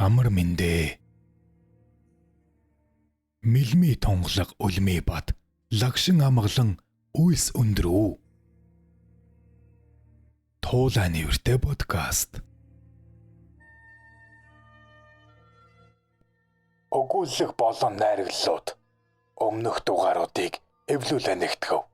Амар мэндэ. Милми тонглог өлмий бат лагшин амгалан үйлс өндрөө. Туулаа нэвртэй подкаст. Өгүүлэх болон найрагдлууд өмнөх дугааруудыг эвлүүлэн нэгтгэв.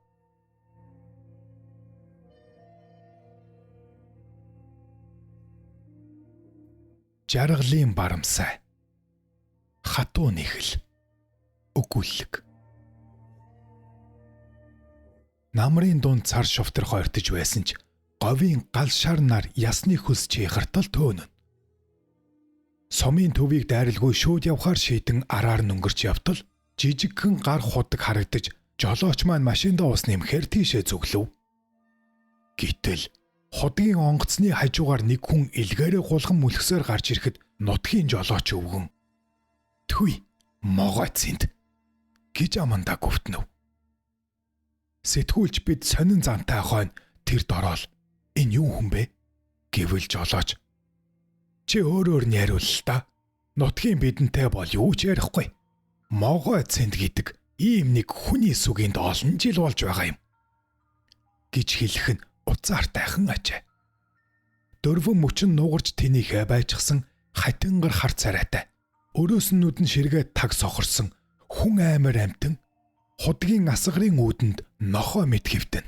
Жаргалын барамсай. Хатуу нэхэл. Өгүүлэг. Намрын дунд цар шувтар хойртож байсан ч говийн гал шар нар ясны хөс чихартал төөнөн. Сумын төвийг дайралгүй шууд явхаар шийдэн араар нүнгэрч явтал жижигхэн гар худаг харагдаж жолооч маань машиндаа ус нэмэхээр тийшээ зүглэв. Гэтэл худгийн онгоцны хажуугаар нэг хүн илгээрээ гулган мүлгсээр гарч ирэхэд нутгийн жолооч өвгөн "Тхүй, могойцэнд" гэж амандаа гүвтнэв. Сэтгүүлч бид сонин зантай хойно тэр дороол "Энэ юу хүн бэ?" гэвэл жолооч "Чи өөрөөр нь яриул л та. Нутгийн бидэнтэй бол юу ч ярихгүй. Могойцэнд гэдэг ийм нэг хүний сүгэнд олон жил болж байгаа юм" гэж хэлэх нь уцаартайхан ажээ. Дөрвөн мөчн нугарч тэнийхээ байжгсан хатингар хар царайтай. Өрөөснүүд нь ширгээд таг сохорсон хүн аймар амтэн худгийн асгарын үүдэнд нохоо мэт хэвтэн.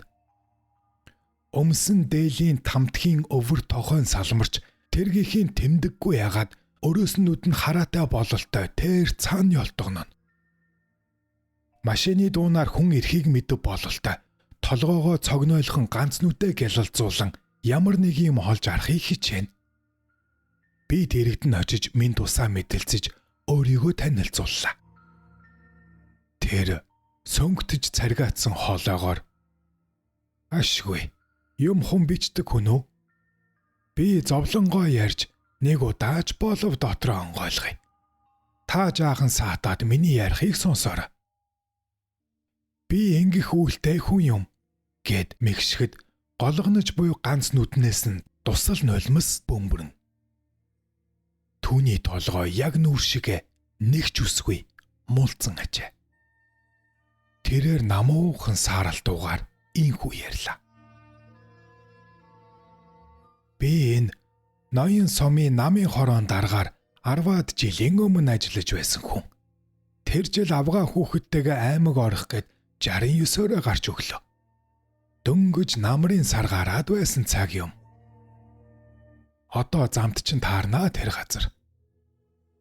Өмсөн дээлийн тамтхийн өвөр тохойн салмарч тэргийхийн тэмдэггүй ягаад өрөөснүүд нь хараатай бололтой тэр цааны олдогно. Машины дуунаар хүн эрхийг мэдв бололтой толгоогоо цогнойлхон ганц нүдэ гялалзуулан ямар нэг юм холж арахыг хичээнэ. Би дэрэгдэн очиж минь тусаа мэдэлцэж өөрийгөө танилцууллаа. Тэр сөнгөтж царгаатсан хоолоогоор "Ашгүй, юм хүн бичдэг хүн үү? Би зовлонгоо ярьж нэг удаач болов дотроо онгойлгоё. Та жаахан саатаад миний ярихыг сонсоорой. Би ингэх үйлтэй хүн юм" гэд мэгшгэд голгонож буй ганц нүднээс нь тусал нулимс бөмбөрн. Түүний толгой яг нүүр шиг нэг ч үсгүй муулцсан ажээ. Тэрээр намуухан сааралтуугаар ийхүү ярьлаа. "Би энэ ноён сумын намын хороон даргаар 10-аад жилийн өмнө ажиллаж байсан хүн. Тэр жил авгаа хүүхэдтэйгээ аймаг орох гэд 69-ороо гарч өглөө. Дөнгөж намрын сар гараад байсан цаг юм. Одоо замд чинь таарнаа тэр газар.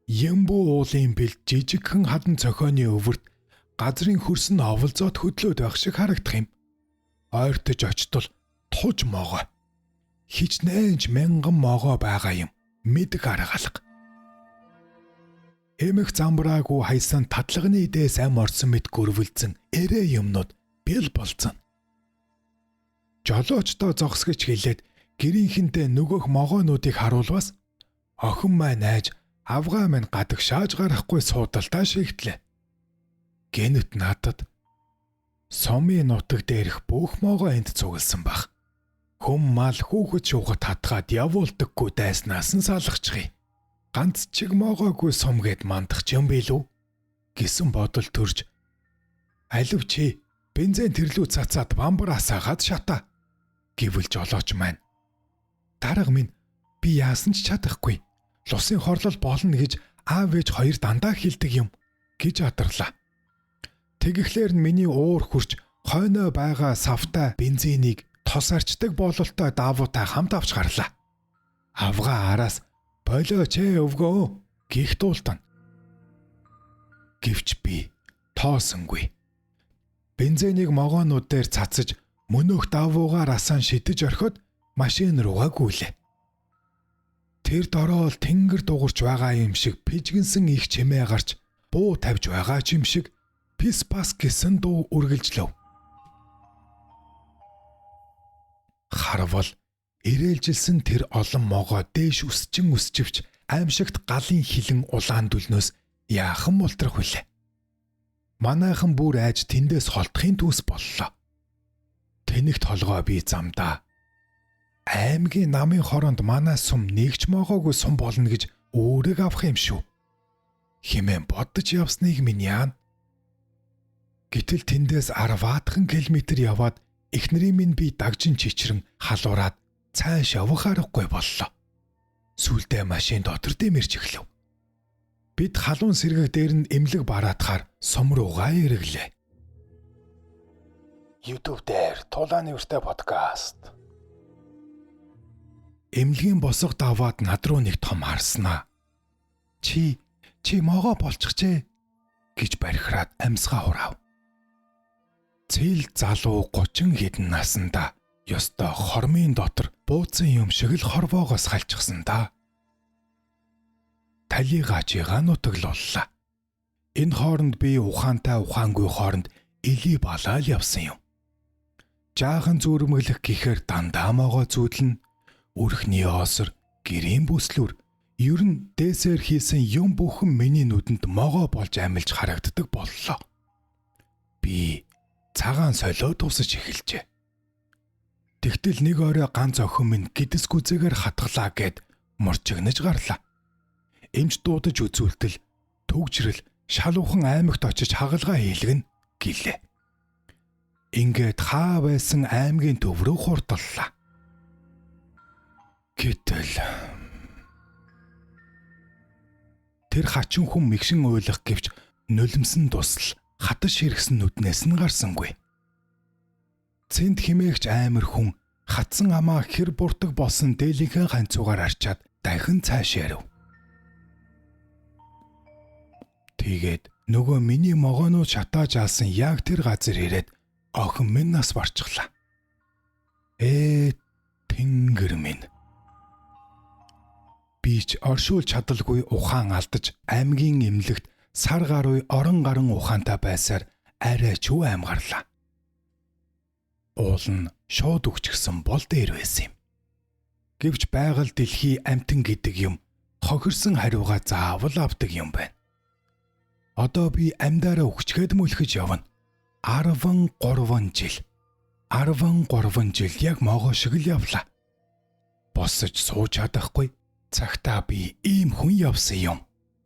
Ямбуу уулын бэлд жижигхэн хадан цохооны өвөрт газрын хөрс нь оволзоод хөдлөөд байх шиг харагдах юм. Ойртож очтол туж могоо. Хичнээнч мянган могоо байгаа юм. Мэдг аргалга. Эмэх замбраагүй хайсан татлагны дээс ам орсон мэт гөрвөлдсөн эрэ юмнууд бэл болцсон. Жолоочдоо зогсгож хэлээд гэрийнхэнтэй нөгөөх могоонуудыг харуулвас охин маань найж авгаа минь гадаг шааж гарахгүй суудалтаа шигтлээ. Гэнэт надад сумын нутаг дээрх бүх могоо энд цугласан баг. Хүм мал хүүхэд шуугат хатгаад явуулдаггүй дайснаас нь салгачихъя. Ганц чиг могоогүй сум гэд мандах юм билүү гэсэн бодол төрж "Алив чи бензин тэрлүү цацаад бамбараасаа гад шата" гэвэл жолооч маань "Дарга минь, би яасан ч чадахгүй. Лусын хорлол болно гэж аав ээж хоёр дандаа хэлдэг юм" гэж адарлаа. Тэгэхлээр нь миний уур хурж хойноо байгаа савтай бензинийг тос арчдаг бололтой даавуутай хамт авч гарлаа. Авгаа араас "Болооч өвгөө" гих дуултан. Гэвч би тоосонгүй. Бензинийг могоонууд дээр цацаж мөнөөх давуугаар асаан шидэж орхиод машин руугаа гүйлээ. Тэр дороол тэнгэр дуурч байгаа юм шиг пижгэнсэн их чимээ гарч буу тавьж байгаа юм шиг пис пас гэсэн дуу үргэлжлэв. Харвал ирээлжилсэн тэр олон могоо дээш үсчивч аимшигт галын хилэн улаан дүлнөөс яахан мултрах вүлээ. Манайхан бүр айж тэндээс холдохын төс боллоо. Тэнэгт толгой би замдаа. Аймгийн намын хороонд манай сум нэгч могоогүй сум болно гэж өөрөг авах юм шүү хэмээн бодож явсныг минь яана. Гэтэл тэндээс 10 км яваад эхнэрийн минь би дагжин чичрэн халуураад цааш явах аргагүй боллоо. Сүүлдээ машин дотор дэмэрч эхлэв. Бид халуун сэргэг дээр нь эмнэлэг бараадахаар сум руугаа ирэглээ. YouTube дээр Тулааны үртэй подкаст. Эмнэлгийн босго даваад над руу нэг том харснаа. Чи могоо болчихжээ гэж барихраад амьсгаа хураав. Цэл залуу 30 хэдэн наснда ёстой хормын дотор бууцсан юм шиг л хорвоогоос халчихсан да. Талигажигаа нутаглууллаа. Энэ хооронд би ухаантай ухаангүй хооронд илий балаал явсан юм. Жаахан зүрмэглэх гэхээр дандаа могоо зүүдлэн өрхний оосор гэрийн бүслүр ер нь дээсээр хийсэн юм бүхэн миний нүдэнд могоо болж амилж харагддаг боллоо. Би цагаан солио тусаж эхэлжээ. Тэгтэл нэг орой ганц охин минь гидэс гүзээгээр хатглаа гэд морчигнаж гарлаа. Эмч дуудаж үзүүлтэл төгжрөл шалуухан аймагт очиж хагалгаа хийлгэн гэлээ. Ингээд хаа байсан аймгийн төв рүү хурдлаа. Гэтэл тэр хачин хүн мэгшин уйлах гэвч нулимсэн тусал хатаж хэрэгсэн нүднээс нь гарсангүй. Цэнд химээгч аймар хүн хатсан амаа хэр буртаг болсон дээлийнхээ ганцуугаар арчаад дахин цааш ярив. Тэгээд нөгөө миний могоонууд шатааж алсан яг тэр газар ирээд охин минь нас барчихлаа. Тэнгэр минь. Би ч оршуул чадалгүй ухаан алдаж аймгийн эмнэлэгт сар гаруй орон гарan ухаантай байсаар арай ч үу аймгарлаа. Уул нь шууд өгчихсөн бол дээр байсан юм. Гэвч байгаль дэлхий амтан гэдэг юм хохирсон хариугаа заавал авдаг юм байна. Одоо би амьдараа өгчгээд мөлхөж явна. 13 жил яг могоо шиг л явлаа. Босож сууж чадахгүй. Цагтаа би ийм хүн явсан юм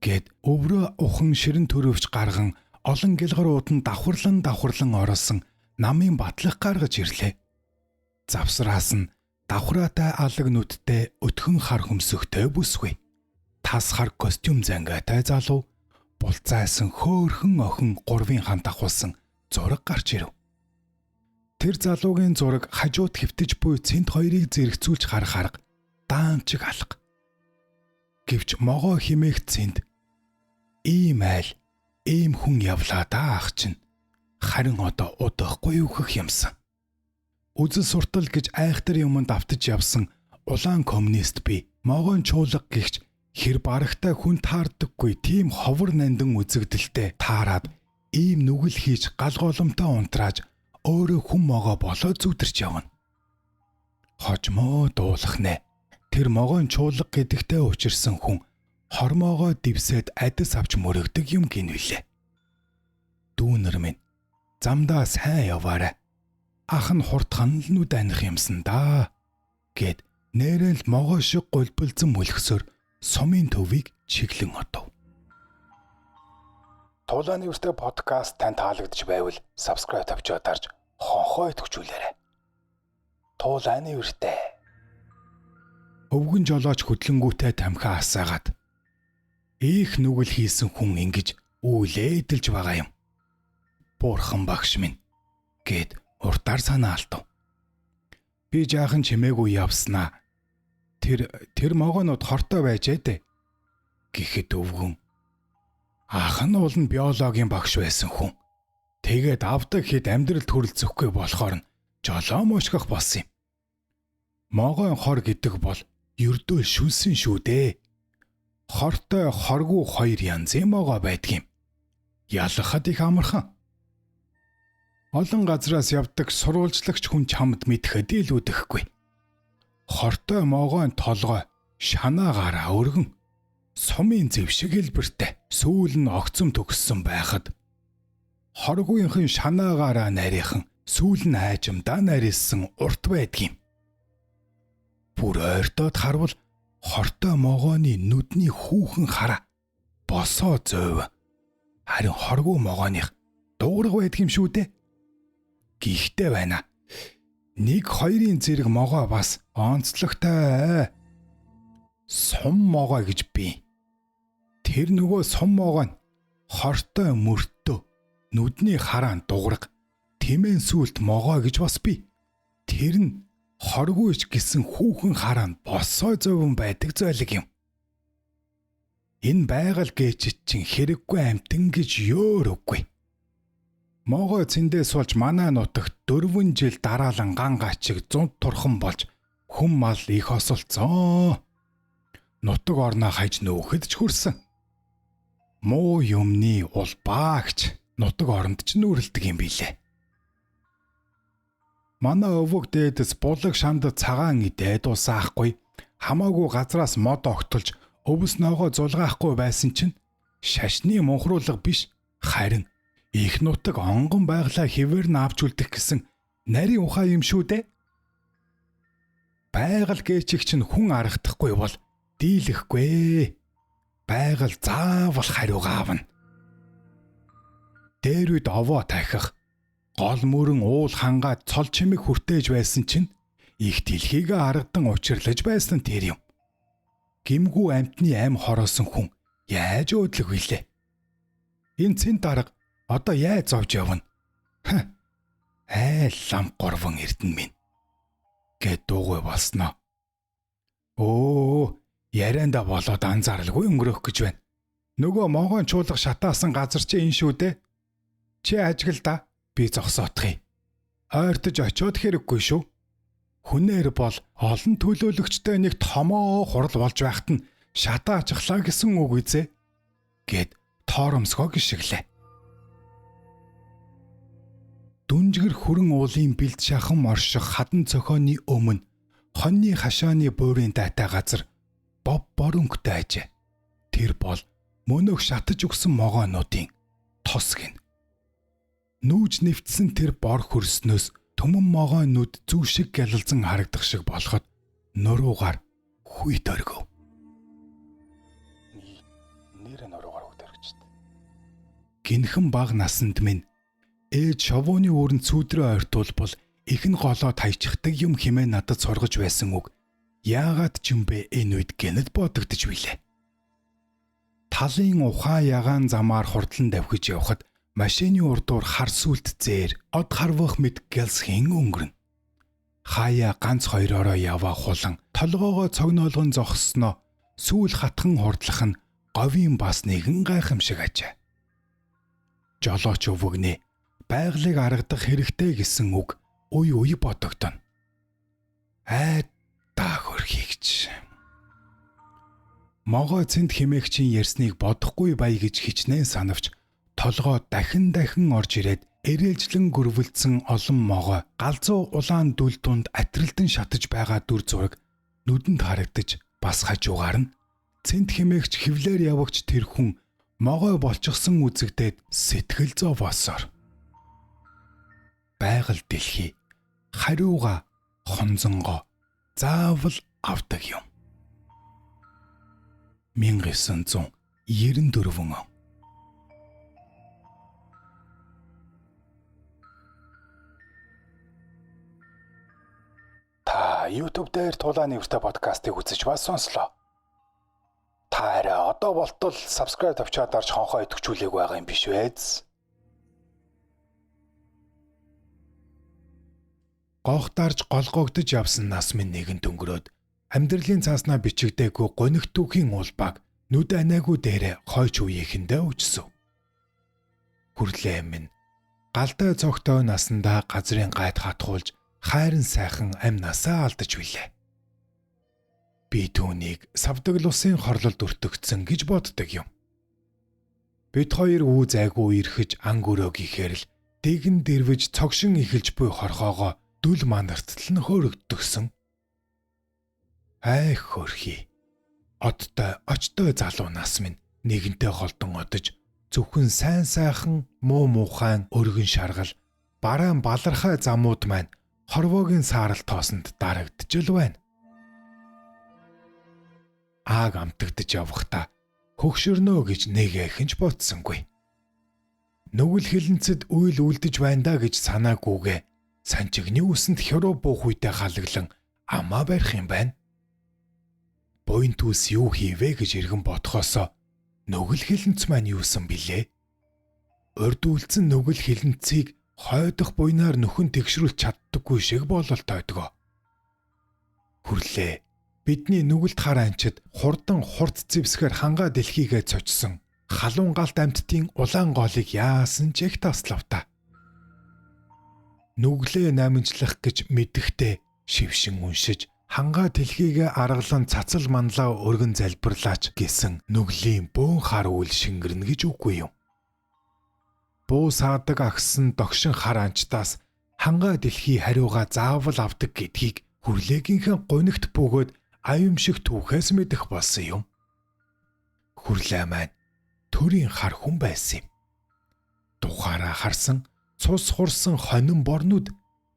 гэд өврөө ухан ширэн төрөвч гарган олон гэлгарууд нь давхарлан оролсон намын батлах гаргаж ирлээ. Завсраас нь давхраатай алаг нүдтэй өтгөн хар хөмсөгтэй бүсгүй. Тас хар костюм зангаатай залуу булцаасан хөөхөн охин 3 хамт ахуулсан зураг гарч ирэв. Тэр залуугийн зураг хажууд хэвтэж буй цэнт хоёрыг зэрэгцүүлж харах арга даамчиг алга. Гэвч могоо химээх цэнд ийм хүн явлаа да ах чинь. Харин одоо удахгүй өгөх юмсан. Үзэл суртал гэж айхтар юмд автаж явсан улаан коммунист би могоон чуулга гихч хэр барагтай хүн таардаггүй тийм ховор нандин үзэгдэлтэй таарад ийм нүгэл хийж галголомтой унтрааж өөрөө хүн могоо болоод зүдэрч явна. Хожmoo дуулах нэ. Тэр могоон чуулга гэдэгтэй учирсан хүн хормоогоо дивсээд адис авч мөрөгдөг юм гинвэлээ. Дүүнэр минь замдаа сайн яваарай. Ах нь хурдхан л нүд аних юмсан да гэд нэрэл могоо шиг гулбэлзэн мөлхсөөр сумын төвийг чиглэн отов. Тулааны үртэй подкаст тань таалагдж байвал subscribe тавьчаад дарж хонхоо идэвхжүүлээрэй. Тулааны үртэй. Өвгөн жолооч хөдлөнгүүтэй тамхи асаагаад их нүгэл хийсэн хүн ингэж үүлээ эдэлж байгаа юм. Буурхан багш минь гэд уртаар санаа алдав. Би жаахан чимээгүй явснаа. Тэр могоонууд хортой байж дээ. Гэхэд өвгөн ах нь уул нь биологийн багш байсан хүн. Тэгээд авдаг хэд амьдрал төрөлцөхгүй болохоор нь жолоо мушгах болсон юм. Могоон хор гэдэг бол ердөө шүнсэн шүү дээ. Хортой хоргүй 2 янзын могоо байдаг юм. Ялахад их амархан. Олон газраас явдаг сурвалжлагч хүн чамд мэдхэд илүүдэхгүй. Хортой могоон толгой шанаагаараа өргөн сумын зэв шиг хэлбэртэй сүүл нь огцом төгссөн байхад хоргүйнхэн шанаагаараа нарийнхан сүүл нь хайжамдаа нарийнсан урт байдгийм. Бүр ойртоод харвал хортой могооны нүдний хүүхэн хараа босоо зөв. Харин хоргүй могооных дуугарга байдаг юм шүү дээ. Гихтэй байна. 1-2-ын зэрэг могоо бас онцлогтой. Сум могоо гэж би. Тэр нөгөө сум могоо нь хортой мөртөө нүдний хараан дуурга тэмээн сүлт могоо гэж бас би. Тэр нь хоргүйч гэсэн хүүхэн хараан босоо зовон байдаг зойлог юм. Энэ байгаль гээчид чинь хэрэггүй амтэн гэж ёор үгүй. Могоо цэндээ суулж манай нутагт 4 жил дараалан ган гачиг зунт турхан болж хүм мал их осолцсон. Нутаг орноо хаяж нөөхөд ч хүрсэн. Муу юмны улбаагч нутаг оронд ч нүрэлдэг юм билээ. Манай өвөг дээдэс булаг шамд цагаан идээд усаахгүй хамаагүй газраас мод огтолж өвс ногоо зулгаахгүй байсан чинь шашны мунхруулга биш харин их нутаг онгон байглаа хэвээр нь авч үлдэх гэсэн нарийн ухаан юм шүү дээ. Байгаль гээчиг чинь хүн аргахдахгүй бол дийлэхгүй. Байгаль заавал хариугаа авна. Дээр үед овоо тахих гол мөрөн уул хангаад цол чимэг хүртээж байсан чинь их дэлхийгээ харгадан учирлаж байсан тэр юм. Гимгүү амтны ам хороосон хүн яаж өөдлөг вүлээ? Энэ цэн дарга одоо яаж зовж явна? Айл лам горвон эрдэн минь гэд дуугүй болсноо. Ярианда болоод анзааралгүй өнгөрөх гэж байна. Нөгөө могоон чуулга шатаасан газар чи энэ шүү дээ. Чи ажиглаа би зогсоодхий. Ойртож очиод хэрэггүй шүү. Хүнээр бол олон төлөөлөгчтэй нэг томоо хурал болж байхад нь шатаа ачглаа гэсэн үг үзээ. Гэд торомсгоо гიშгэлээ. Дүнжгэр хүрэн уулын бэлд шахан орших хадан цохооны өмнө хоньны хашааны буурын дайтай газар бов борөнгөтэй ажээ. Тэр бол мөнөөх шатаж өгсөн могоонуудын тос гин. Нүүж нэвтсэн тэр бор хөрснөөс төмөн могоонууд зүв шиг гялалзан харагдах шиг болоход нуруугаар хүйт оргив. Нэр нуруугаар хүйт оргичд. Гинхэн баг насанд минь ээж шовооны өрн цүүдрээ ойртуулбал ихэн голоо тайчихдаг юм хэмээн надад сургаж байсан үг. Яагаад ч юм бэ энэ үед гэнэт бодогдож билээ. Талын ухаан ягаан замаар хурдлан давхиж явхад машины урдуур хар сүлт зээр од харвах мэд гэлсхийн өнгөрнө. Хаяа ганц хоёроо яваа хулан толгоогоо цогноолгон зогссноо сүүл хатхан хурдлах нь говийн бас нэгэн гайхамшиг ажээ. Жолооч өвгнээ байгалыг аргадах хэрэгтэй гэсэн үг үй бодогдоно. Даа хөрхийгч. Могоо цэнд химээгчийн ярьсныг бодохгүй бай гэж хичнээн санавч толгой дахин орж ирээд эрээлжлэн гөрвөлдсөн олон могоо галзуу улаан дүл тунд атрилдан шатаж байгаа дүр зураг нүдэнд харагдаж бас хажуугаар нь цэнд химээгч хевлэр явагч тэр хүн могоо болчихсон үзэгдээд сэтгэл зовоосоор. Байгаль дэлхий хариуга хонзонгоо заавал авдаг юм. 1994 он. Та YouTube дээр Тулааны өртөө подкастыг үзэж бас сонслоо. Та арай одоо болтол subscribe тавьчаад орж хонхоо идэвхжүүлээг байгаа юм биш вэ? Гогтарж голгогдож явсан нас минь нэгэн дөнгөрөөд амьдралын цааснаа бичигдээгүй гонигт түүхийн улбаг нүд анаагүй дээрээ хойч үеийнхэндээ өчсөв. Хүрлээ минь галтай цогтой насандаа газрын гайд хатгуулж хайран сайхан амнасаа алдаж билээ. Би түүнийг савдаг лусын хорлолд өртөгдсөн гэж боддог юм. Бид хоёр үү зайгүй ирэхэж анг өрөөг ихээр л дэгэн дэрвэж цогшин эхэлж буй хорхоогоо дүл манартал нь хөөрөгддөгсөн. Ай хөрхий. Очтой залуу нас минь нэгэнтэй холдон одож зөвхөн сайн сайхан муу муухайн өргөн шаргал бараан балархай замууд маань хорвоогийн саарал тоосонд дарагдж л байна. ааг амтагдж явахдаа хөгшөрнөө гэж нэгэхэн ч бодсонгүй. Нүгэл хилэнцэд үйл үлдэж байна да гэж санаагүйгээ санчигны үсэнд хөрөө буух үедээ халаглан амаа барих юм байна. Буянт үс юу хийвэ гэж иргэн бодхосоо нүгэл хилэнц маань юусан билээ? Урд үлдсэн нүгэл хилэнцийг хойдох буйнаар нөхөн тэгшрүүлж чаддаггүй шиг бололтойдгоо. Хүрлээ. Бидний нүгэлт хараанчид хурдан хурд зэвсгээр хангаа дэлхийгээ цочсон халуун галт амьтдын улаан голыг яасан ч их таславта. Нүглээ намжлах гэж мэдэхдээ шившин уншиж хангаа дэлхийгээ аргалан цацал манлаа өргөн залбирлаач гэсэн нүглийн бөөн хар үйл шингэрнэ гэж үгүй юм. Буу саадаг агсан догшин хараанчдаас хангаа дэлхий хариугаа заавал авдаг гэдгийг хүрлээгийнхэн гунигт бөгөөд аюун шиг түүхээс мэдэх болсон юм. Хүрлээ маань төрийн хар хүн байсан юм. Тухаараа харсан цус хурсан хонин борнууд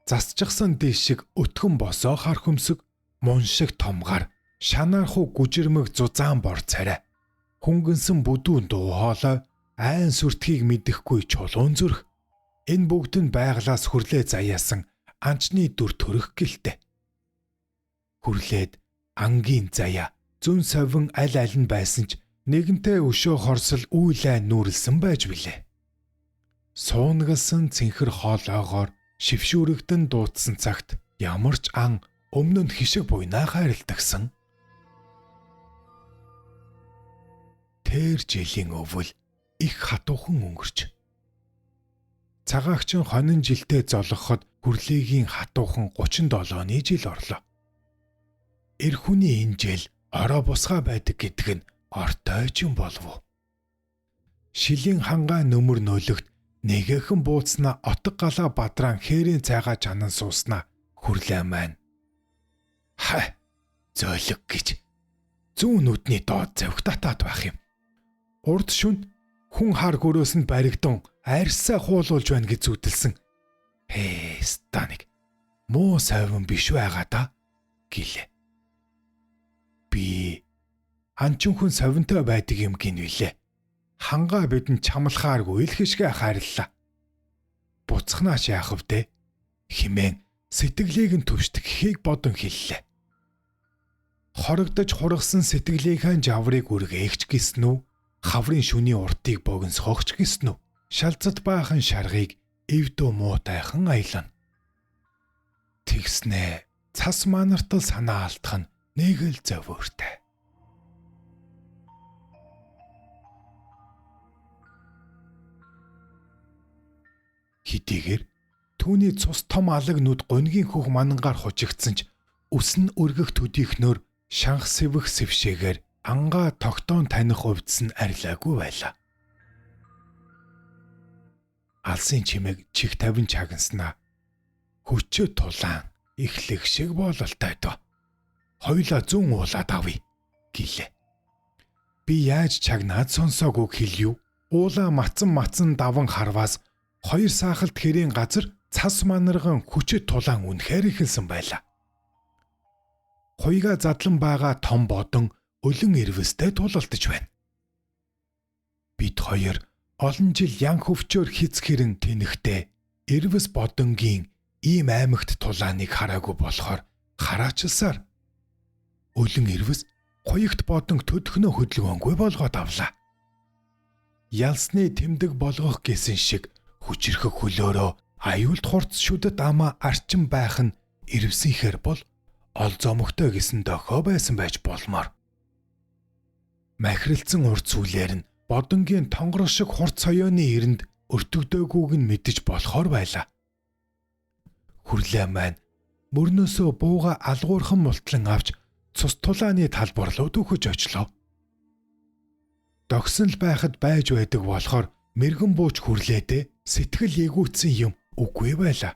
засчихсан дэш шиг өтгөн босоо хар хөмсөг мун шиг том гар шанаархуу гүжирмэг зузаан бор царай хүнгэнсэн бүдүүн дуу хоолой айн сүртгийг мэдэхгүй чулуун зүрх энэ бүгд нь байглаас хүрлээ заяасан анчны дүр төрөх гэлтэй. Хүрлээд ангийн заяа зүүн совин аль аль нь байсан ч нэгэнтээ өшөө хорсол үйлээ нүүрлсэн байж билээ. Суунгалсан цэнхэр хоолойгоор шившүүрэгдэн дуудсан цагт ямар ч ан өмнө нь хишиг буйнаа хайралтагсан. Тэр жилийн өвөл их хатуухан өнгөрч. Цагаагчин хонин жилдээ золгоход хүрлээгийн хатуухан 37-ны жил орлоо. Эр хүний энэ жил ороо бусгай байдаг гэдэг нь ортой ч юм болов. Шилийн хангаа нөмөр нөлөгт нэгэхэн бууцнаа отог галаа бадраан хээрийн цайгаа чанан сууснаа хүрлээ маань. Зөөлөг гэж зүүн нүдний доод завх татаад байх юм. Урд шүн хүн хар гөрөөсөнд баригдун арьсаа хуулуулж байна гэж зүтэлсэн. Станик муу сайван биш байгаа да гэлээ. Би анчин хүн совинтой байдаг юм гинвэлээ. Хангаа бидэнд чамлахааргүй л хишгээ хайрлаа. Буцхнаач яах вдэ химэн сэтгэлийг нь төвшдөгхийг бодон хэллээ. Хорогдож хургасан сэтгэлийнхээ жаврыг үргээгч гисэн үү? Хаврын шүний уртыг богиносгохч гисэн үү? Шалцад баахан шаргыг эвдөө муутайхан аялна. Тэгснэ цас манартал санаа алдах нь нэг л зөвөөртэй. Хидийгээр түүний цус том алаг нүд гунгийн хөх манангаар хужигдсан ч үс нь өргөх төдийхнөр шанх сэвэх сэвшээгээр ангаа тогтоон таних увдс нь арилаагүй байлаа. Алсын чимээг чих тавин чагнаснаа хүчээ тулаан ихлэх шиг бололтой доо. Хоёлаа зүүн уулаад авъя гэлээ. Би яаж чагнаад сонсоогүй хэлью. Уулаа мацсан даван харваас хоёр саахалт хэрийн газар цас манарган хүчит тулаан үнэхээр ихэлсэн байлаа. Хуйга задлан байгаа том бодон өлөн ирвэстэй тулалдаж байна. Бид хоёр олон жил ян хөвчөөр хицгэрэн тэнэхдээ ирвэс бодонгийн ийм аймагт тулааныг хараагүй болохоор хараачилсаар өлөн ирвэс хуйгт бодон төдхнөө хөдөлгөөнгүй болгоод авлаа. Ялсны тэмдэг болгох гэсэн шиг хүчрхэх хөлөөрөө аюулт хурц шүдэд амаа арчин байх нь ирвсийнхэр бол ол зомогтой гэсэн дохио байсан байж болмоор. Махиралцсан урд сүлээр нь бодонгийн тонгор шиг хурц соёоны эрэнд өртөгдөөгүйг нь мэдэж болохоор байлаа. Хүрлээ маань мөрнөөсөө бууга алгуурхан мултлан авч цус тулааны талбар руу дөхөж очлоо. Догсон л байхад байж байдаг болохоор мэрэгэн бууч хүрлээдээ сэтгэл эгүүцсэн юм үгүй байлаа.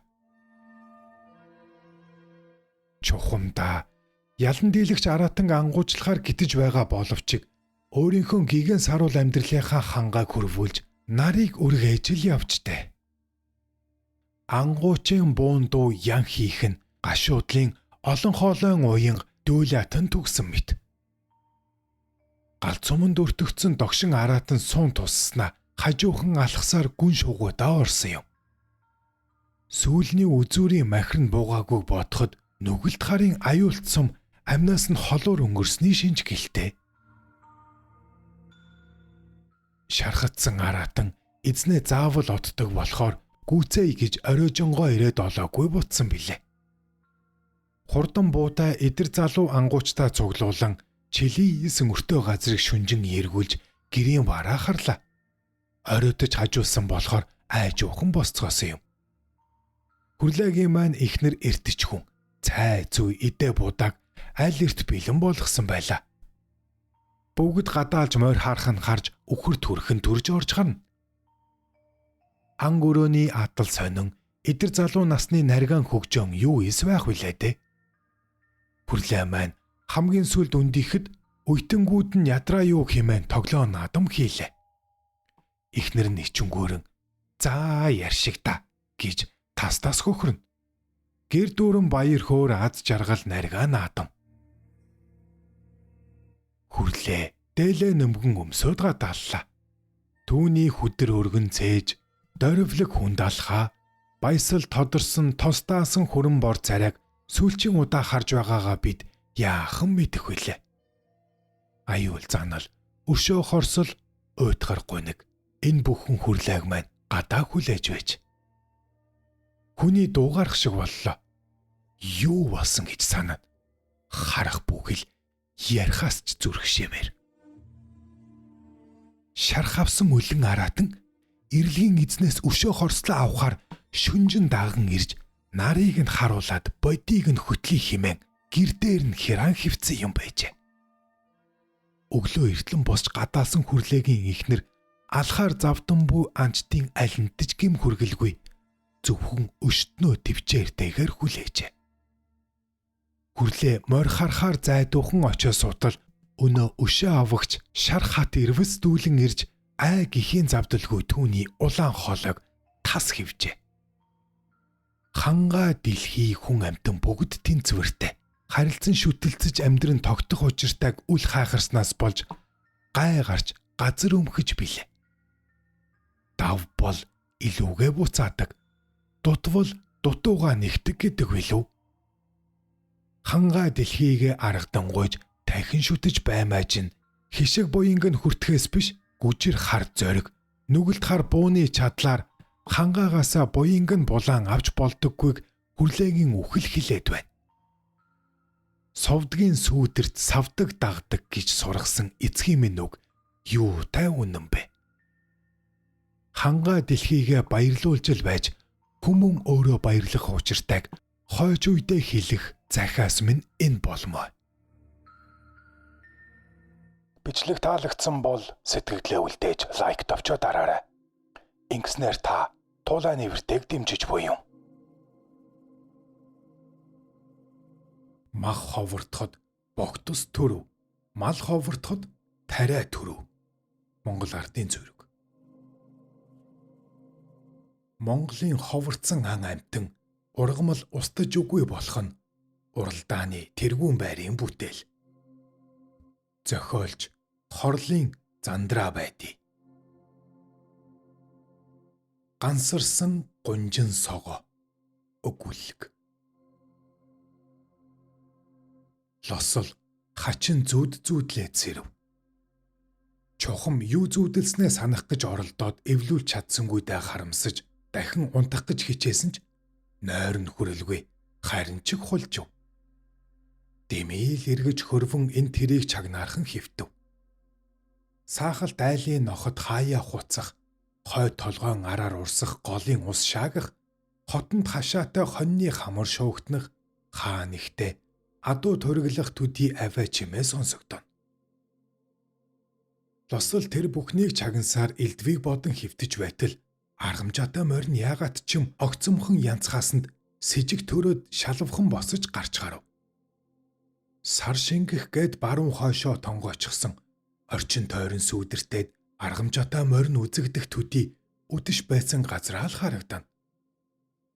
Чухамдаа ялан дийлэгч аратан ангуужлахаар гитэж байгаа боловч өөрийнхөө гигэн саруул амьдралынхаа хангааг хөрвүүлж нарыг үргээж л явжтэй. Ангуучийн буун дуу ян хийх нь гашуудлын олон хоолойн уян дүүлатан түгсэн мэт. Галзууманд өртөгдсөн догшин араатан суун тусснаа хажуухан алхасаар гүн шугуудаа орсон юм. Сүүлний үзүүрийн махир нь буугаагүй бодоход нүгэлт харын аюулт сум амнаас нь холоор өнгөрсний шинж гэлтэй. Шархатсан араатан эзнээ заавал оддог болохоор гүцэй гэж оройжонгоо ирээд олоогүй бутсан билээ. Хурдан буудаа эдэр залуу ангуучтаа цуглуулан чилийн исэн өртөө газрыг шүнжин эргүүлж гэрийн бараа харлаа. Оройдож хажуулсан болохоор айжуухан босцоосон юм. Хүрлээгийн маань ихнэр эртэж хүн цай зүй идэ будааг аль эрт бэлэн болгосон байлаа. Бүгд гадаалж морь харах нь харж үхэр төрхөн төрж орж гарна. Ан өрөөний атал сонин эдэр залуу насны наргаан хөгжөн юу эс байх вүлээ дээ. Хүрлээ маань хамгийн сүлд үндийхэд уйтангууд нь ядраа юу хэмээн тоглоо надам хийлээ. Ихнэр нь ичүнгөөрөн "За яршиг та" гэж тас хөхрөн. Гэр дүүрэн баяр хөөр аз жаргал наргаа наадам. Хүрлээ дээлээ нөмгөн өмсөд гадааллаа. Түүний хүдэр өргөн цээж, дорвлог хүнд алхаа, баясал тодорсон тосдаасан хүрэн бор царайг сүүлчийн удаа харж байгаагаа бид яахан мэдэх вүлээ. Аюул занал, өшөө хорсол, уйтгар гуниг энэ бүхэн хүрлээг маань гадаа хүлээж байж. Хүний дуугарах шиг боллоо. Юу болсон гэж санаад харах бүхэл ярихаас ч зүрх шимээр. Шарх авсан үлэн араатан эрлэгийн эзнээс өшөө хорслоо авахаар шүнжин дааган ирж нарыг нь харуулад бодийг нь хөтлий химэн гэр дээр нь хиран хөвцөн юм байжээ. Өглөө эртлэн босч гадаалсан хүрлээгийн ихнэр алхаар завдан буй анчтын алинтж гим хүргэлгүй зөвхөн өштнөө төвчээртэйгээр хүлээжээ. Хүрлээ морь харахаар зайдуухан очоо сутал өнөө өшөө авагч шарх хат ирвэс дүүлэн ирж ай гихийн завдалгүй түүний улаан хоолойг тас хивжээ. Хангаа дэлхий хүн амтан бүгд тэнцвэртэй. Харилцан шүтэлцэж амьдран тогтох учиртайг үл хайхарснаас болж гай гарч газар өмхөж билээ. Дав бол илүүгээ буцаадаг. Дутвал дутууга нэгтэг гэдэг билүү. Хангаа дэлхийгээ аргадан гуйж дахин шүтэж баймаа чинь хишиг буянг нь хүртгэхээс биш гүжир хар зориг нүгэлт хар бууны чадлаар хангаагаасаа буянг нь булаан авч болдоггүйг хүрлээгийн үхэл хилээд байна. Совдгийн сүүдэрт савдаг дагдаг гэж сургасан эцгийн минь үг юутай үнэн бэ? Хангаа дэлхийгээ баярлуулж л байж хүмүүн өөрөө баярлах учиртайг хойж үедээ хэлэх захиас минь энэ болмоо. Бичлэг таалагдсан бол сэтгэлдээ үлдээж лайк товчоо дараарай. Ингэснээр та туулаа нэвртэйг дэмжиж буй юм. Мах ховортоход богтус төрөв. Мал ховортоход тариа төрөв. Монгол ардын зүрэг. Монголын ховортсон ан амьтан ургамал устж үгүй болох нь уралдааны тэргүүн байрын бүтээл. Зохиолч Хорлын Зандраа байдий. Гансарсан гунжин сого өгүүлэг. Лосол хачин зүүдлээд сэрв. Чухам юу зүүдэлснээ санах гэж оролдоод эвлүүлж чадсангүйдээ харамсаж дахин унтах гэж хичээсэн ч нойр нь хүрэлгүй харин чиг хулжив. Дэмээл эргэж хөрвөн энэ тэрийг чагнаархан хөвтөв. Саахалт айлын нохот хаяа хуцах, хой толгойн араар урсах голын ус шаагах, хотонд хашаатай хоньны хамар шуугтнах, хаа нэгтээ адуу төрөглөх төдий аваа чимээ сонсогдоно. Лосол тэр бүхнийг чагнасаар элдвийг бодон хөвтөж байтал аргамжаатай морин яагаад ч юм огцомхон янцхаасанд сэжиг төрөөд шалвхан босож гарч гарав. Сар шингэх гээд баруун хойшоо тонгоочсон орчин тойрон сүүдэртээд аргамжаатай морин үзэгдэх төдий үдэш байсан газраа л харагдана.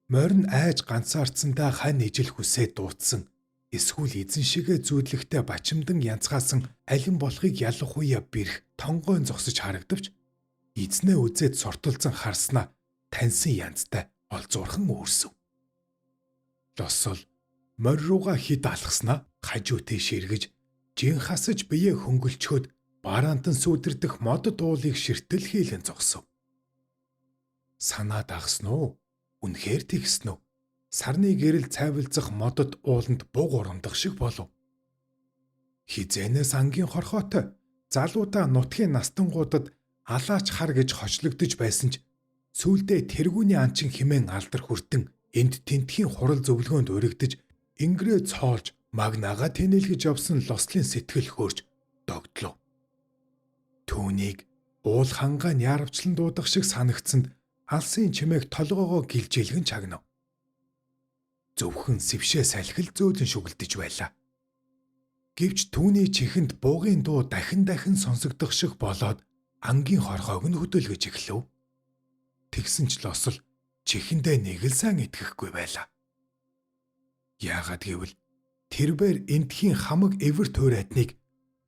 Морин айж ганцаардсандаа хань ижил хүсээ дуудсан Эсвэл эзэн шигээ зүүдлэхтэй бачимдан янзгаасан алин болохыг ялах үе бэрх тонгойн зогсож харагдавч эзнээ үзээд сортолцсон харснаа таньсан янзтай олзуурхан өөрсөв. Лосол морь руугаа хид алгаснаа хажуу тийш эргэж жин хасаж бие хөнгөлчхөд бараантан сүудэрдэх модод уулыг ширтэл хийлэн зогсов. Санаа дагсан уу? Үнэхээр тэгсэн үү? Сарны гэрэл цайвалзах модод ууланд буг урамдах шиг болов. Хизэнээс ангийн хорхоотой залуудаа нутгийн настангуудад алаач хар гэж хочлогдож байсан ч сүүлдээ тэргүүний анчин химэн алдар хүртэн энд тентхийн хурал зөвлөгөөнд өргөдөж ингрээ цоолж магнаага тэнэлгэж явсан лослын сэтгэл хөөрч догдлоо. Түүнийг уул хангаа яарвчлан дуудах шиг санагдсанд алсын чимээг толгоогоо гэлжээлгэн чагнав. Зөвхөн сэвшээ салхил зөөлөн шүглдэж байлаа. Гэвч түүний чихэнд буугийн дуу дахин сонсогдох шиг болоод ангийн хорхоог нь хөдөлгөж эхлэв. Тэгсэн ч лосол чихэндээ нэг л сайн итгэхгүй байлаа. Яагаад гэвэл тэрбээр эндхийн хамаг эвэр туйратныг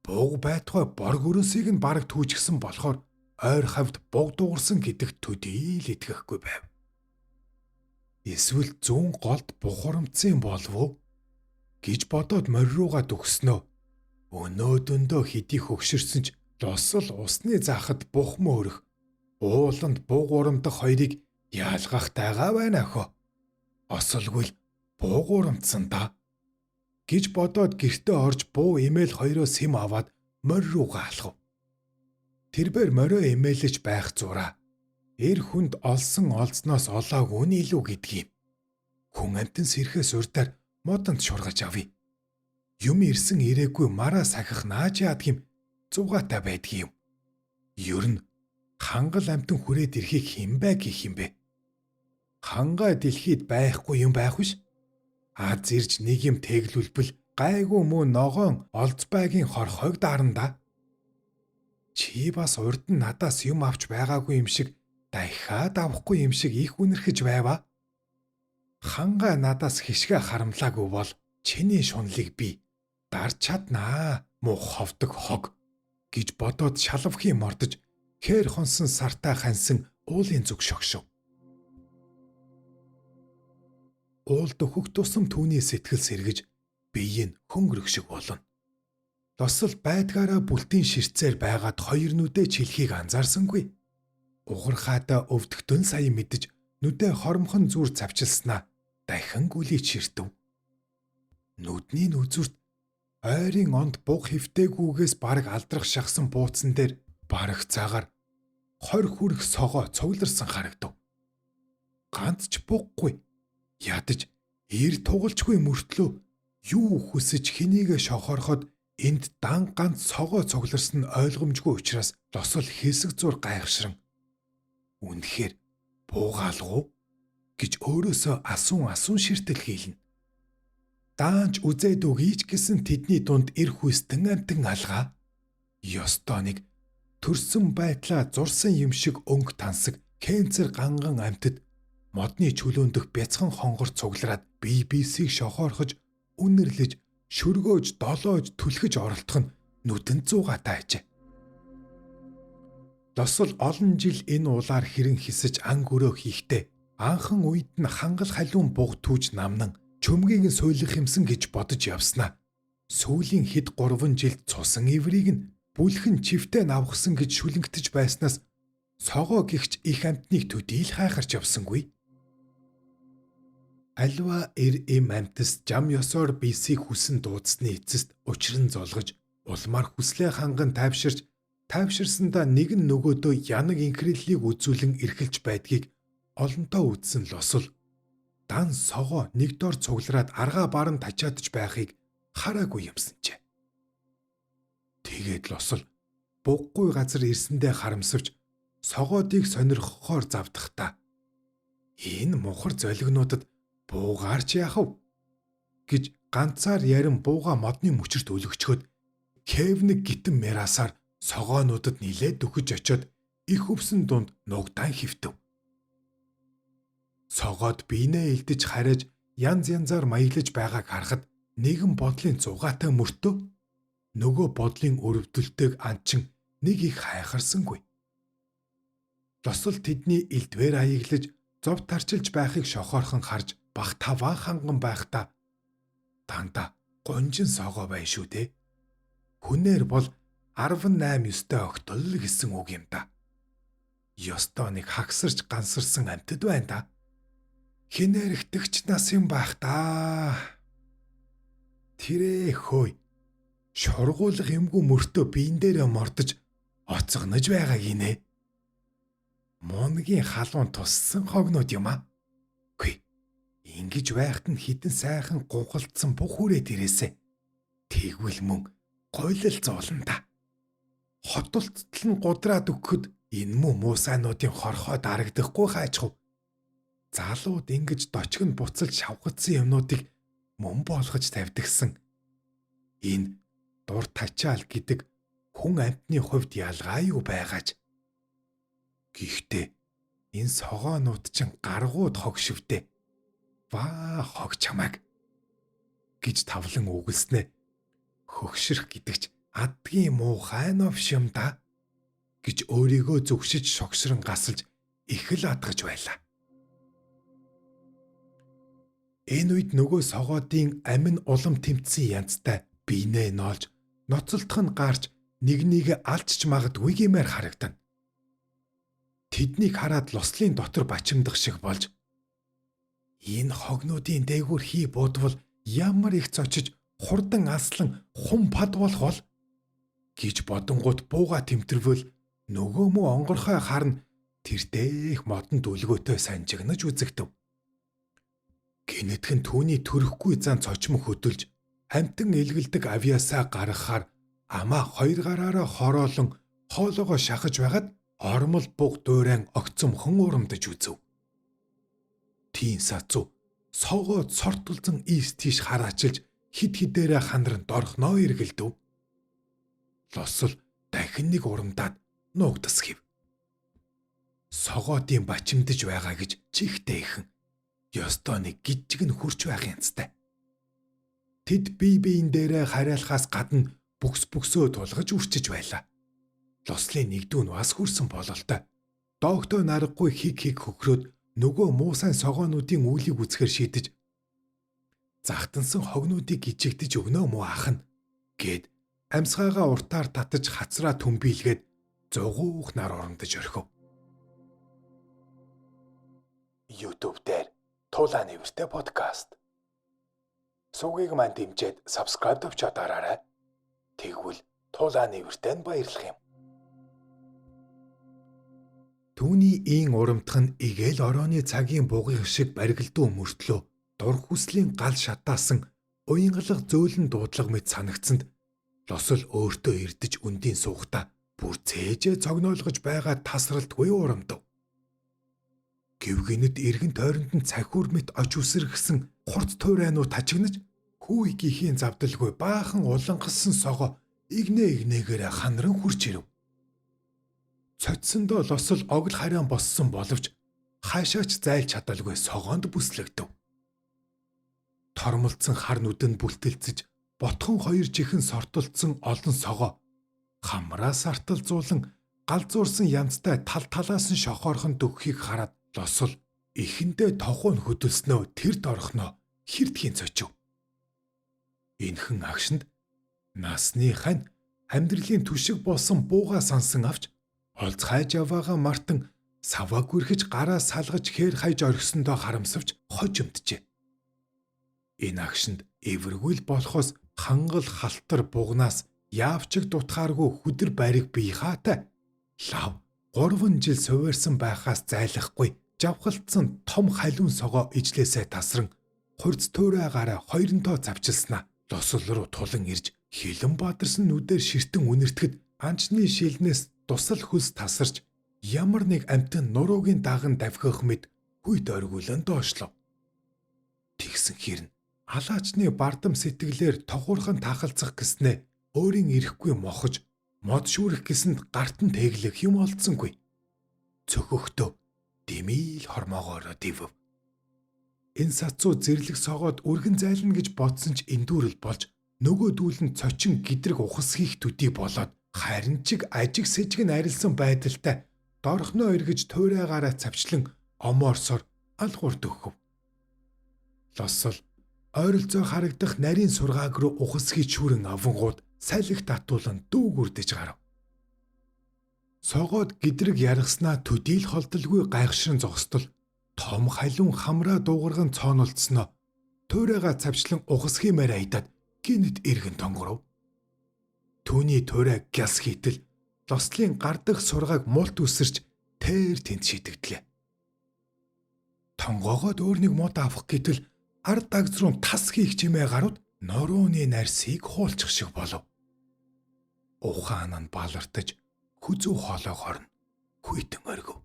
бууг байтугай бор гөрөнсийг нь бараг түүжгсэн болохоор ойр хавьд бог дуурсан гэдэгт төдий л итгэхгүй байв. Эсвэл зүүн голд бухарамдсан болов уу гэж бодоод морь руугаа дүгснөө. Өнөөдөндөө хэдий хөгшөрсөн ч лосол усны заахад бух мөөрөх ууланд бууг урамдах хоёрыг яалгах тайгаа байна өхөө. Осолгүй л бууг урамдсан да гэж бодоод гэртээ орж буу эмээл хоёроос хэм аваад морь руугаа алхав. Тэрбээр морио эмээлж байх зураа эр хүнд олсон олзноос олоогүй нь илүү гэдгийм. Хүн амтэн сэрхээс урдаар модонд шургаж авъя. Юм ирсэн ирээгүй мараа сахих нааж яадгийм зугаатай байдгийм. Ер нь хангал амтэн хүрээд ирэхийг хинбэ гэх юм бэ? Хангаа дэлхийд байхгүй юм байх биш. Аз ирж нэг юм тэглүүлбэл гайгүй муу ногоон олзбайгийн хорхойг дарна. Чи бас урд нь надаас юм авч байгаагүй юм шиг дахиад авахгүй юм шиг их үнэрхэж байваа. Хангаа надаас хишгэ харамлаагүй бол чиний шунлыг би дарж чаднаа муу ховдог хог гэж бодоод шалавхий мордож хээр хонсон сартаа хансан уулын зүг шогшов. Уулд хөх тусам түүний сэтгэл сэргэж бие нь хөнгөрөх шиг болно. Лосол байдгаараа бүлтийн ширцээр байгаад хоёр нүдээ чилхийг анзаарсангүй. Угархаадаа өвдөгтөн сая мэдэж нүдээ хормхон зүр цавчилснаа дахин гүлий чиртэв. Нүдний нүзүрт ойрын онд буг хөвтээгүйгээс бараг алдрах шахсан бууцсан дээр бараг цагаар 20 хүрэх согоо цугларсан харагдав. Ганц ч буггүй. Ядаж ир тугалжгүй мөртлөө юу хүсэж хэнийгээ шохороход энд дан ганц согоо цугларсан нь ойлгомжгүй учраас лосол хэсэг зур гайхшран үнэхээр буугаалгуу гэж өөрөөсөө асуун ширтэл хийлнэ. Даанч үзээд өгье гэсэн тэдний дунд эр хүстэн амтэн алгаа. Ёстой нэг төрсөн байдлаа зурсан юм шиг өнгө тансаг кенцер ганган амтд модны чөлөөндөх бяцхан хонгор цуглараад бие-биесийг шохоорхож үнэрлэж шөргөөж долоож түлхэж оролдох нь нүдэнд зуугаатай ажээ. Лосол олон жил энэ уулаар хэрэн хисэж анг өрөө хийхдээ анхан үед нь хангал халуун буг түүж намнан чөмгийг нь суйлах юмсан гэж бодож явснаа. Сүүлийн хэд 3 жилд цусан иврийг нь бүлхэн чивтээ навгсан гэж шүлэнгтэж байснаас согоо гихч их амтныг төдийл хайхарч явсангүй. Альва амтс жам ёсоор бисийг хүсэн дуудсны эцэст учран золгож улмаар хүслээ ханган тайвширсандаа нэгэн нөгөөдөө янаг инхрийллийг үзүүлэн эрхэлж байдгийг олонтоо үзсэн лосол дан согоо нэг дор цуглараад аргаа баран тачаадж байхыг хараагүй юмсанчээ. Тэгээд лосол буггүй газар ирсэндээ харамсавч согоодыг сонирхохоор завдахдаа энэ мухар золигнуудад буугаарч яахав гэж ганцаар ярин бууга модны мөчөрт өлгчхөд Кевник гитэн мерасаар согоонуудад нилээд дөхөж очиод их өвсөн дунд нугдаан хөвтөв. Согоод биенээ элдэж хариж янзаар маяглаж байгааг харахад нэгэн бодлын зугаатай мөртөө нөгөө бодлын өрөвдөлтөйг анчин нэг их хайхарсангүй. Лосол тэдний элдвэр аяглаж зов тарчилж байхыг шохоорхон харж бах таваа ханган байхдаа дандаа гонжин согоо бай шүү дээ. Хүнээр бол 18-9-тэй огтол гэсэн үг юм да. Ёстой нэг хагсарч гансарсан амьтад байна да. Хинээрэгтэгч нас юм байх да. Тэрээ хөөй. Шургуулах юмгүй мөртөө биен дээрээ мордож оцгонож байгаа гинэ. Монгийн халуун туссан хогнууд юм аа. Хүй. Ингэж байхад нь хитэн сайхан гугалдсан бүх хүрээд ирээсэ. Тэгвэл мөн гойлол зоолно да. Хотолцтол нь гудраад өгөхөд энэ муусайнуудын хорхоо дарагдахгүй хайчгүй. Залууд ингэж дочгон буцалж шавхацсан юмнуудыг мөн болгож тавьдагсан. Энэ дур тачаал гэдэг хүн амьтны хувьд ялгаа юу байгаач. Гэхдээ энэ согоонууд чинь гаргууд хогшивдээ. Ваа хог чамайг гэж тавлан үгэлснэ. Хөгшрөх гэдэгч адгийн муухай новш юм да гэж өөрийгөө зүгшиж шогшрон гасалж их л адгаж байлаа. Энэ үед нөгөө согоодын амин улам тэмцсэн янзтай биенээ ноолж ноцолдох нь гарч нэг алчж магадгүй гэмээр харагдана. Тэднийг хараад лослын дотор бачимдах шиг болж энэ хогнуудын дээгүүр хий буудвал ямар их цочиж хурдан аслан хум пад болох бол гэж бодонгууд бууга тэмтэрвөл нөгөө мө онгорхой харна тэр дээх модон дүлгөөтэй санжигнаж үзэгдэв. Гинэтхэн түүний төрөхгүй зан цочмог хөдөлж амтан илгэлдэг авьяасаа гаргахаар амаа хоёр гараараа хороолон хоолоогоо шахаж байгаад ормол буг дуурайн огцомхон урамдаж үзв. Тийм сацуу согоод сортулзан ийс тийш хараачилж хид хидээрээ хандран дорхноо эргэлдэв. Лосол дахин нэг урамдаад нуугдасхив. Согоодын бачимдаж байгаа гэж чихтэй ихэн. Ёстой нэг гижиг нь хурч байх юмцтай. Тэд бие биен дээрээ хараалахаас гадна бүксөө тулгаж үрчиж байлаа. Лослын нэгдүн бас хүрсэн бололтой. Доогтой наргагүй хиг хөхрөөд нөгөө муусайн согоонуудын үүлийг үзэхэр шийдэж захтансан хогнуудыг гижигдэж өгнөө муу ахна гэд амьсгаагаа уртаар татаж хацраа төмбийлгээд зугуух нар оромдож орхив. YouTube дээр Тулааны нэртэй подкаст. Сувгийг мань дэмжиж subscribe тавьчаа дараарай. Тэгвэл Тулааны нэртэнд баярлах юм. Түүний ийн урамтах нь игээл орооны цагийн бугын шиг баригдуу мөртлөө дур хүслийн гал шатаасан уянгалах зөөлөн дуудлага мэт санагцсанд лосол өөртөө ирдэж үндийн суугата бүр цээжээ цогноолгож байгаа тасралтгүй урамдав. Гівгэнэд эргэн тойронд нь цахиур мэт оч үсэргсэн хурц туйрайнууд тачигнаж хүү игийн завдалгүй баахан улангалсан согоо игнээгээрээ ханаран хурж ирэв. Цоцсондоо лосол огл хариан боссон боловч хаашаач зайлж чадалгүй согоонд бүслэгдэв. Тормолцсон хар нүдэнд бүлтэлцэж ботхон хоёр жихэн сортолцсон олон согоо хамраас арталзуулан галзуурсан янзтай тал талаас нь шохоорхон дөгхийг хараад лосол эхэндээ тохуун хөдөлснөө тэрд орохноо хэрдхийн цочив. Энхэн агшинд насны хань амьдралын түшиг болсон бууга сансан авч олц хайж аваага мартан саваа гүрхэж гараа салгаж хээр хайж орхисондоо харамсавч хож өмдөжээ. Энэ агшинд эвэргүй болохоос хангал халтар бугнаас яавчиг дутхааргүй хүдэр бариг бие хаатай лав 3 жил суваарсан байхаас зайлахгүй жавхалцсан том халиун согоо ижлээсээ тасран хурц туурайгаараа хоёронтоо завчилснаа лосол руу тулан ирж хилэн бадарсан нүдээр ширтэн үнэртгэд анчны шилнээс тусал хөлс тасарч ямар нэг амтан нуруугийн даган давхих мэд хүйт оргуулан доошлов. Тэгсэн хэрн алаачны бардам сэтгэлээр тохуурхан тахалцах гэснээ өөрийн ирэхгүй мохож мод шүүрэх гэсэнд гартан тэглэх юм олдсонгүй. Цөхөхтөө дэмийл хормоогоор дэвв. Энэ сацуу зэрлэг согоод үргэн зайлна гэж бодсон ч эндүүрэл болж нөгөө дүүл нь цочин гэдрэг ухасхийх төдий болоод харин чиг ажиг сэжиг нь арилсан байдалтай дорхноо эргэж туурайгаараа цавчлан омоорсоор алгуурд өгөв. Лосол ойролцоо харагдах нарийн сургааг руу ухасхий чүүрэн авангууд салхи татуулан дүүгүрдэж гарав. Согоод гэдрэг яргаснаа төдийл холдолгүй гайхширан зогсдол том халуун хамраа дуугарган цоонулцсноо туурайгаа цавчлан ухасхиймээр айдаад гинэд эргэн тонгоров. Түүний туурай гяс хийтэл лослын гардах сургааг мулт үсэрч тэр тэнд шидэгдлээ. Тонгоогоод өөр нэг мод авах гэтэл ард дагц руу тас хийх чимээ гарууд норууны нарсыг хуулчих шиг болов. Ухаан нь балартаж хүзүү хоолой хорно хүйтэн оргив.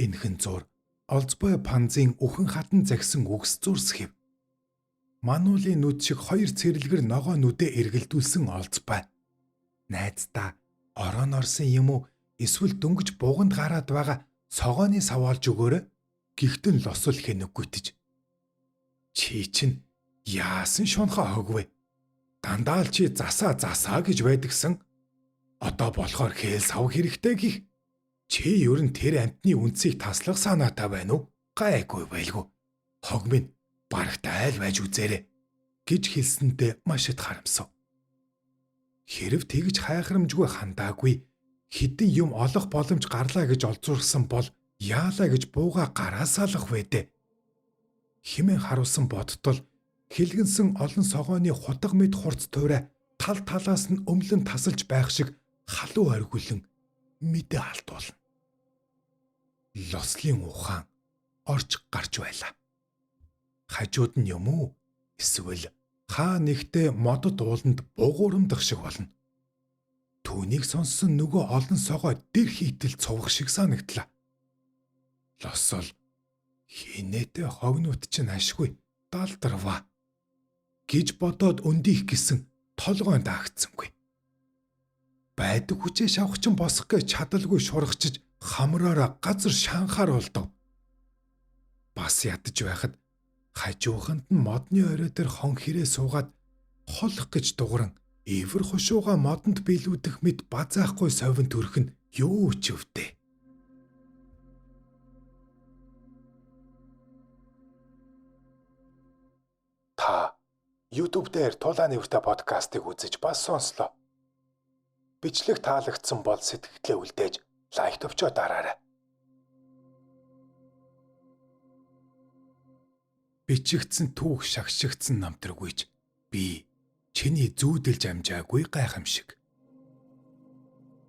Энхэн зур олзбой панзын үхэн хатан загсан үгс зурс хэв. Мануулын нүд шиг хоёр цэрлэгэр ногоо нүдэ эргэлдүүлсэн олзбой. Найздаа орон орсон юм уу эсвэл дөнгөж буганд гараад байгаа согооны саваалж өгөөрэй. Гихтэн лосол хэнэггүйтэж. Чи чинь яасан шунхаа хогвэ? Дандаа л чи засаа гэж байдгсан. Одоо болохоор хээл сав хэрэгтэй гих. Чи ер нь тэр амтны үнцийг таслах санаатай байна уу? Гайгүй байлгүй. Хог минь барагтай айл байж үзээрэй гэж хэлсэндээ маш их харамсав. Хэрв тэгж хайхрамжгүй хандаагүй хитэн юм олох боломж гарлаа гэж олзуурсан бол яалаа гэж бууга гараа салах вэ? Химэн харуулсан бодтол хилгэнсэн олон согооны хутга мэд хурц туурай тал талаас нь өмлөн тасалж байх шиг халуу оргилон мэдээ алдуулна. Лослын ухаан орж гарч байлаа. Хажууд нь юм уу? Эсвэл хаа нэгтээ модод ууланд бугуурамдах шиг болно. Түүнийг сонссон нөгөө олон согоо дэр хийтэл цувах шиг санагдлаа. Лосол хинэтэ хогнууд чинь ашгүй далдарва гэж бодоод өндийх гэсэн толгойн даагдсангүй. Байдаг хүчээ шавхчин босох гэж чадалгүй шургачиж хамраараа газар шанхаар болдов. Бас ядаж байхад хажууханд нь модны орой дээр хон хэрээ суугаад холох гэж дугран эвэр хушууга модонд биелүүдэх мэд базаахгүй совин төрөх нь юу ч өвдөө. Та YouTube дээр Тулааны үртэ подкастыг үзэж бас сонслоо. Бичлэг таалагдсан бол сэтгэлдээ үлдээж лайк төвчөө дараарай. Бичигдсэн түүх шагшигдсан намтрагүйч би чиний зүүдэлж амжаагүй гайхамшиг.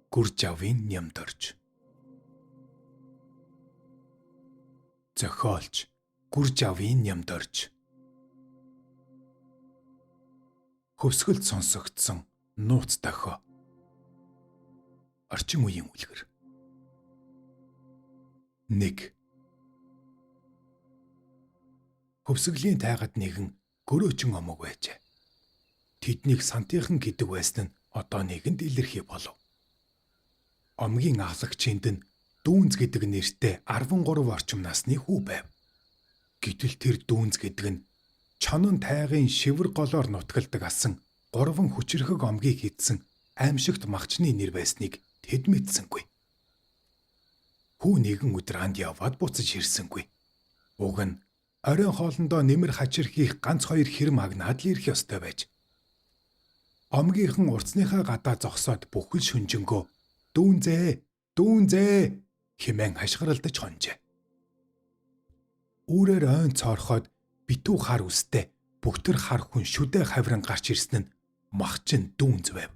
Гүржавын нямдорж. Зохиолч Гүржавын нямдорж. Хөвсгөлд сонсогдсон нууц дохио. Орчин үеийн үлгэр. 1. Хөвсгөлийн тайгад нэгэн гөрөөчин омог байжээ. Тэднийг сантийнхан гэдэг байсан нь одоо нэгэнд илэрхий болов. Омгийн ахлагчинд нь Дүүнз гэдэг нэртэй 13 орчим насны хүү байв. Гэтэл тэр Дүүнз гэдэг нь чонон тайгын шивэр голоор нутгалдаг асан 3 хүчрхэг омгийг хийдсэн аимшигт махчны нэр байсныг тэд мэдсэнгүй. Хүү нэгэн өдөр анд яваад буцаж ирсэнгүй. Уг нь оройн хоолндоо нэмэр хачирхийх ганц 2 хэрэм агнаад л ирэх ёстой байж. Омгийнхан урцныхаа гадаа зогсоод бүхэл шүнжэнгөө дүүнзээ хэмээн хашгиралдаж хонжээ. Үүрээр ойн цоорхоод битүү хар үстэй бүгтэр хар хүн шүдэ хавран гарч ирсэн нь махчин Дүүнз байв.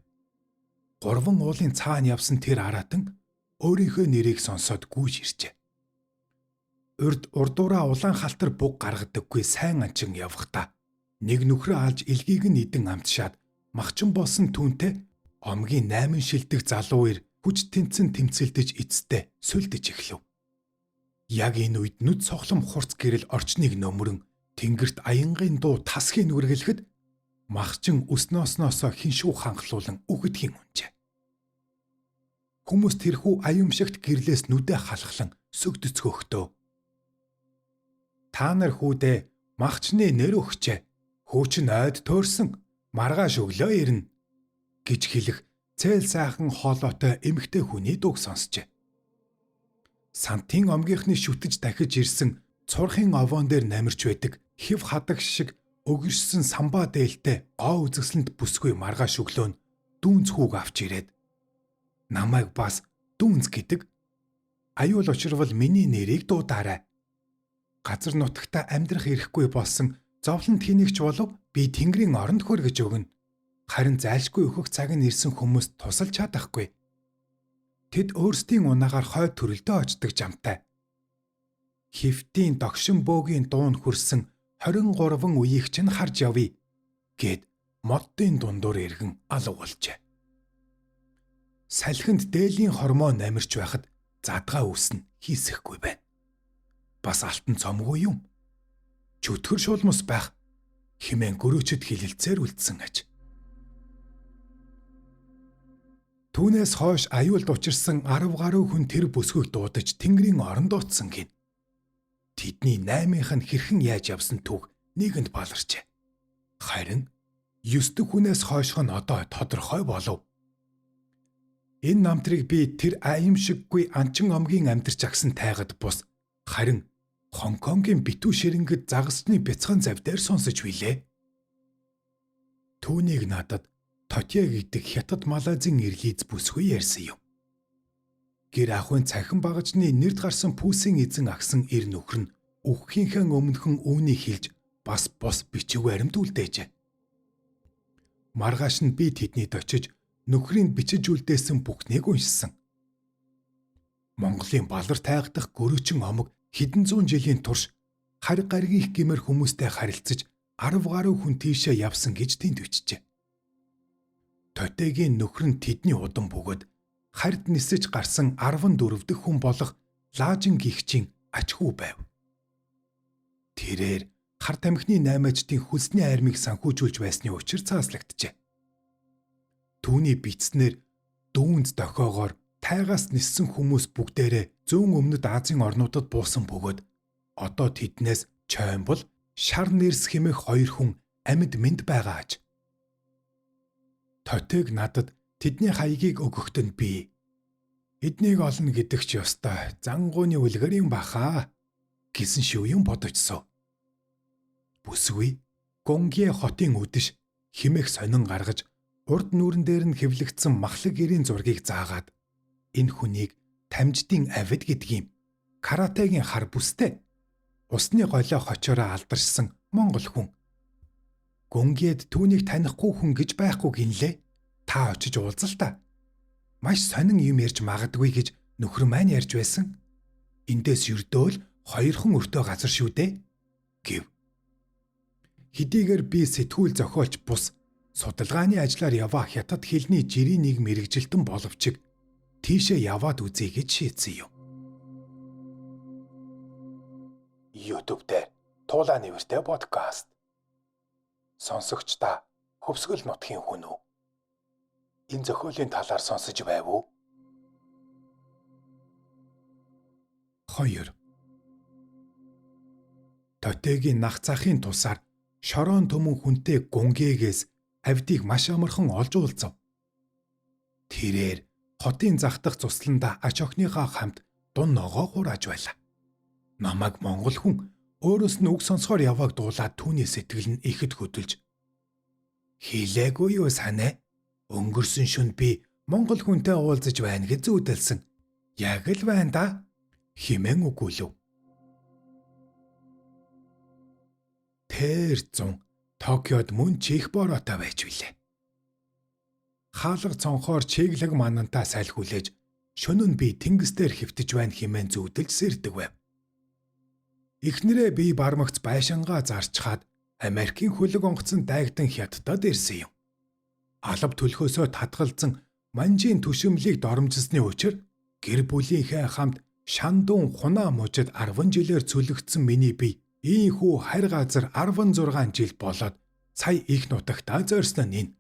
3 уулын цаана явсан тэр аратан өөрийнхөө нэрийг сонсоод гүйж иржээ. Урдуураа улаан халтар буг гаргадаггүй сайн анчин явхдаа нэг нөхрөө алж илгийг нь идэн амтшаад махчин болсон түүнтэй омгийн 8 шилдэг залуу ир хүч тэнцэн тэмцэлдэж эцтэй сүлдэж эхлэв. Яг энэ үед нүд цохлом хурц гэрэл орчныг нөмрөн тэнгэрт аянгийн дуу тасхийг нүргэлэхэд махчин өснөөсноосоо хиншүү ханхлуулан үгэдхийн унжээ. Хүмүүс тэрхүү аюумшигт гэрлээс нүдэ халахлан сүгдэцгөхдөө. Та нар хүүдээ махчны нэр өгчээ. Хуучин ойд төөрсөн маргааш өглөө ирнэ гэж хэлэх цээл сайхан хоолойтой эмэгтэй хүний дуу сонсчээ. Сантын омгийнхны шүтэж дахиж ирсэн цурхын овоон дээр намирч байдаг хэв хадагш шиг өгөрсөн самбаа дээлтэй гоо үзэсгэлэнт бүсгүй маргааш өглөө нь дүүнц хүүг авч ирээд намайг бас дүүнц гэдэг аюул учирвал миний нэрийг дуудаарай. Газар нутагта амьдрах ирэхгүй болсон зовлонт хийнэгч болов би Тэнгэрийн оронд хүргэж өгнө. Харин зайлшгүй өөхөх цаг нь ирсэн хүмүүст тусалж чадахгүй. Тэд өөрсдийн унаагаар хойд төрөлдөө очдог жамтай. Хифтийн догшин бөөгийн дуун хүрсэн 23 үеигч нь харж явъя гэд моддын дундуур иргэн алгуулжээ. Салхинд дээлийн хормоо намирч байхад задгаа үүснэ хийсэхгүй байна. Бас алтан цомгүй юм. Чөтгөр шулмус байх хэмээн гөрөөчөд хилэлцээр үлдсэн аж. Түүнээс хойш аюулд учирсан 10 гаруй хүн тэр бүсгүйг дуудаж Тэнгэрийн оронд утсан гин. Тэдний 8-ынх нь хэрхэн яаж явсан түүх нэгэнд баларчээ. Харин 9 дэх хүнээс хойшх нь одоо тодорхой болов. Энэ намтрыг би тэр аимшиггүй анчин омгийн амьдарч агсан тайгад бус харин Хонконгийн битүү ширэнгэд загасчны бяцхан завдаар сонсож билээ. Түүнийг надад Тотья гэдэг хятад Малайзын ирлиз бүсгүй ярьсан юм. Гэр ахын цахин багажны нэрд гарсан пүүсийн эзэн агсан ир нөхөр нь өгөхийнхээ өмнөхөн үүнийг хэлж бас бос бичиг баримтуулдээжээ. Маргааш нь би тэднийд очиж нөхрийн бичиж үлдээсэн бүхнийг уншсан. Монголын балар тайгдах гөрөөчин омог хэдэн зуун жилийн турш харь гаргих гэмээр хүмүүстэй харилцаж 10 гаруй хүн тийшээ явсан гэж тэнд бичжээ. Тотегийн нөхөр нь тэдний удан бөгөөд харьд нисэж гарсан 14 дэх хүн болох Лаажин гихчийн ач хүү байв. Тэрээр хар тамхины 8-ачдын хүлсний армийг санхүүжүүлж байсны учир цааслагджээ. Түүний бичснээр дүүнз дохоогоор тайгаас ниссэн хүмүүс бүгдээрээ зүүн өмнөд Азийн орнуудад буусан бөгөөд одоо тэднээс Чоймбол, Шар нэрс хэмээх 2 хүн амьд мэнд байгаа аж. Тотег надад тэдний хаягийг өгөхт нь би эднийг олно гэдэг ч ёстой зангууны үлгэр юм бахаа гэсэн шүү юм бодожсоо. Бүсгүй Гонге хотын үдэш химэх сонин гаргаж урд нүүрэн дээр нь хэвлэгдсэн махлаг гэрийн зургийг заагаад энэ хүнийг тамждын авид гэдэг юм. Каратегийн хар бүстэй усны голио хочоороо алдаршсан монгол хүн. Гөнгед түүнийг танихгүй хүн гэж байхгүй гинлээ. Та очиж уулзал та. Маш сонин юм ярьж магадгүй гэж нөхөр маань ярьж байсан. Эндээс юрдөөл 2 хүн өртөө газар шүү дээ гэв. Хэдийгээр би сэтгүүл зохиолч бус судалгааны ажлаар яваа хятад хэлний жирийн нэг мэрэгжилтэн боловч тийшээ яваад үзье гэж шийдсэн юм. YouTube дээр Туулаа нэвэртэй подкаст. Сонсогч та Хөвсгөл нутгийн хүн үү? Энэ зохиолын талаар сонсож байв уу? 2. Тотегийн нах захын тусаар шорон төмөн хүнтэй Гунгэгээс авдийг маш амархан олж уулзав. Тэрээр хотын зах дах цусланда ач охиныхоо хамт дун ногоо хурааж байлаа. Намайг монгол хүн өөрөөс нь үг сонсохоор явааг дуулаад түүний сэтгэл нь ихэд хөдөлж "Хилээгүй юу санаа? Өнгөрсөн шөнд би монгол хүнтэй уулзаж байна гэж зүүдэлсэн. Яг л байна да" хэмээн өгүүлв. Тэр зун Токиод мөн чих бороотой байж билээ. Хаалга цонхоор чиглэг манантаа сайлхүүлээж шөнө нь би тэнгис дээр хэвтэж байна хэмээн зүүдэлж сэрдэг байв. Эхнэрээ би бармагц байшингаа зарчхаад Америкийн хөлөг онгоцон дайгдан хятадд ирсэн юм. Алав төлхөөсөө татгалзан манжийн түшимлийг доромжилсны учир гэр бүлийнхээ хамт Шандун хунаа мужид 10 жилээр цөлөгдсөн миний бие ийхүү харь газар 16 жил болоод сая их нутагтаа зорьсон нь энэ.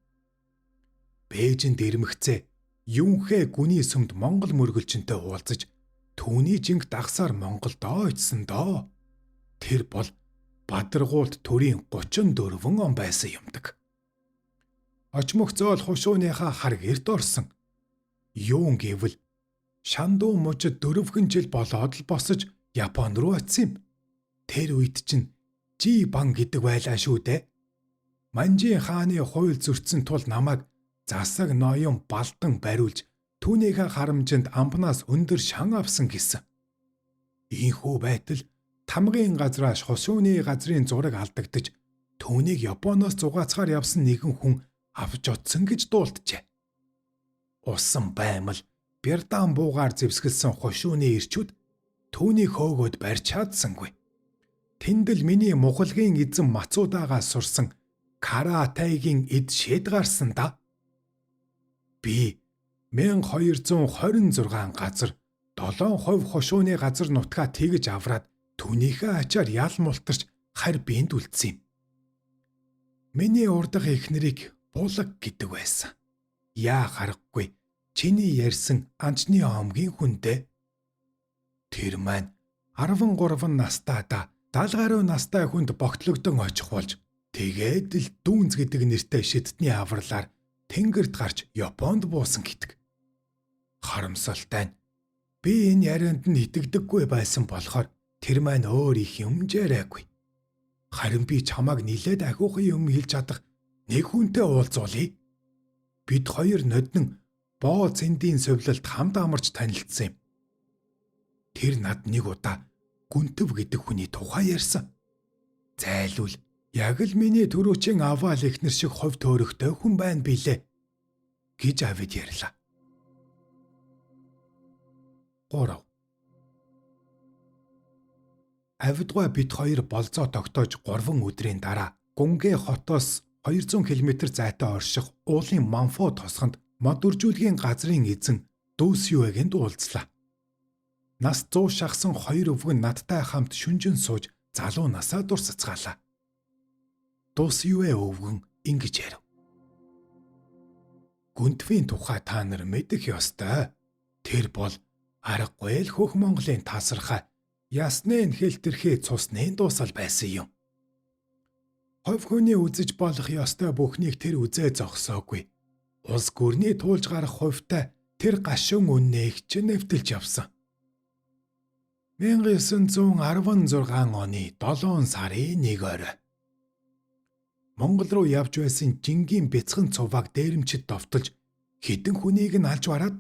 Бээжинд ирмэгцээ юунхээ гүний сүмд Монгол мөргөлчөнтэй уулзаж түүний жинг дагсаар Монголдоо очсон доо. Тэр бол Бадаргуулд төрийн 34 он байсан юмдаг. Очмог зоол хушууныхаа хар гэрт орсон. Юун гэвэл Шандуу мужид 4 жил болоод л босож Японд руу очив юм. Тэр үед чинь Жи Бан гэдэг байлаа шүү дээ. Манжин хааны хууль зөрчсөн тул намайг засаг ноён балдан бариулж түүнийхээ харамжинд амбнаас өндөр шан авсан гэсэн. Ийхүү байтал тамгын газраас хушууны газрын зураг алдагдаж түүнийг Японоос зугаацгаар явсан нэгэн хүн авч утсан гэж дуулджээ. Усан баймал Бярдан буугаар зэвсгэлсэн хушууны ирчүүд түүнийг хөөгөөд барьж чадсангүй. Тэндэл миний мухалгийн эзэн Мацудагаас сурсан каратегийн эд шэд гарсан да. Би 1226 газар 7% хушууны газар нутгаа тэгж авраад түүнийхээ ачаар ял мултарч харь биенд үлдсэн юм. Миний урдах эхнэрийг Булаг гэдэг байсан. Яа харахгүй чиний ярьсан анчны омгийн хүндээ. Тэр маань 13 настай да 70 гаруй настай хүнд богтлогдсон очих болж тэгээд л Дүүнз гэдэг нэртэй шидтний авралаар тэнгэрт гарч Японд буусан гэдэг. Харамсалтай нь би энэ ярианд нь итгэдэггүй байсан болохоор тэр маань өөр их юм жараагүй. Харин би чамайг нилээд ахиухан юм хэлж чадах нэг хүнтэй уулзуулъя. Бид хоёр ноднон боо цэндийн совлолт хамт амарч танилцсан юм. Тэр над нэг удаа Гүнтэв гэдэг хүний тухай ярьсан. Зайлвал яг л миний түрүүчийн аваал ихнэр шиг хов төөрөхтэй хүн байна билээ гэж авид ярьлаа. 3. Авидгой бид хоёр болзоо тогтоож 3 өдрийн дараа Гүнгэ хотоос 200 км зайтай орших уулын Манфо тосгонд мод үржүүлгийн газрын эзэн Дүүсюэгэнд уулзлаа. Нас 100 шахсан 2 өвгөн надтай хамт шүнжин сууж залуу насаа дурсацгаалаа. Дүүсюэ өвгөн ингэж ярив. Гүнтвийн тухай та нар мэдэх ёстой. Тэр бол аргагүй л хөх Монголын тасархай ясны хэлтэрхий цусны дуусал байсан юм. Хов хүний үзэж болох ёстой бүхнийг тэр үзээ зогсоогүй. Улс гүрний туулж гарах хувьтай тэр гашуун үнээх ч нэвтэлж явсан. 1916 оны 7 сарын 1 орой Монгол руу явж байсан Жингийн бяцхан цуваг дээрэмчид довтолж хідэн хүнийг нь алж бараад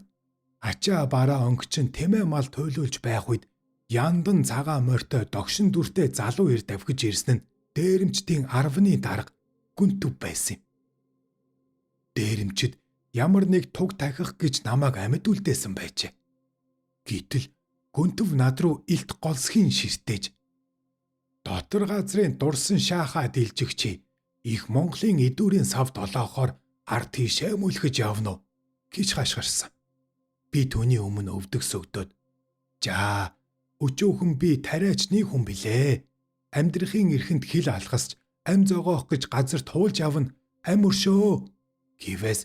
ачаа бараа өнгөчин тэмээ мал туйлуулж байх үед яндан цагаан морьтой догшин дүртэй залуу ир давхиж ирсэн нь дээрэмчдийн 10-ны дарга Гүнтэв байсан юм. Дээрэмчид ямар нэг туг тахих гэж намайг амьд үлдээсэн байжээ. Гэтэл Гүнтэв над руу илт голсхийн ширтээж дотор газрын дурсан шаахаа дилжигчи их Монголын эдүүрийн сав долоохоор ард тийшээ мүлхэж явна уу гэж хашгирсан. Би түүний өмнө өвдөгсөгдөд "За, өчөөхөн би тариачны хүн билээ. Амьдрахын эрхэнд хил алхасч ам зогоох гэж газар туулж явна. Ам өршөө" гэвээс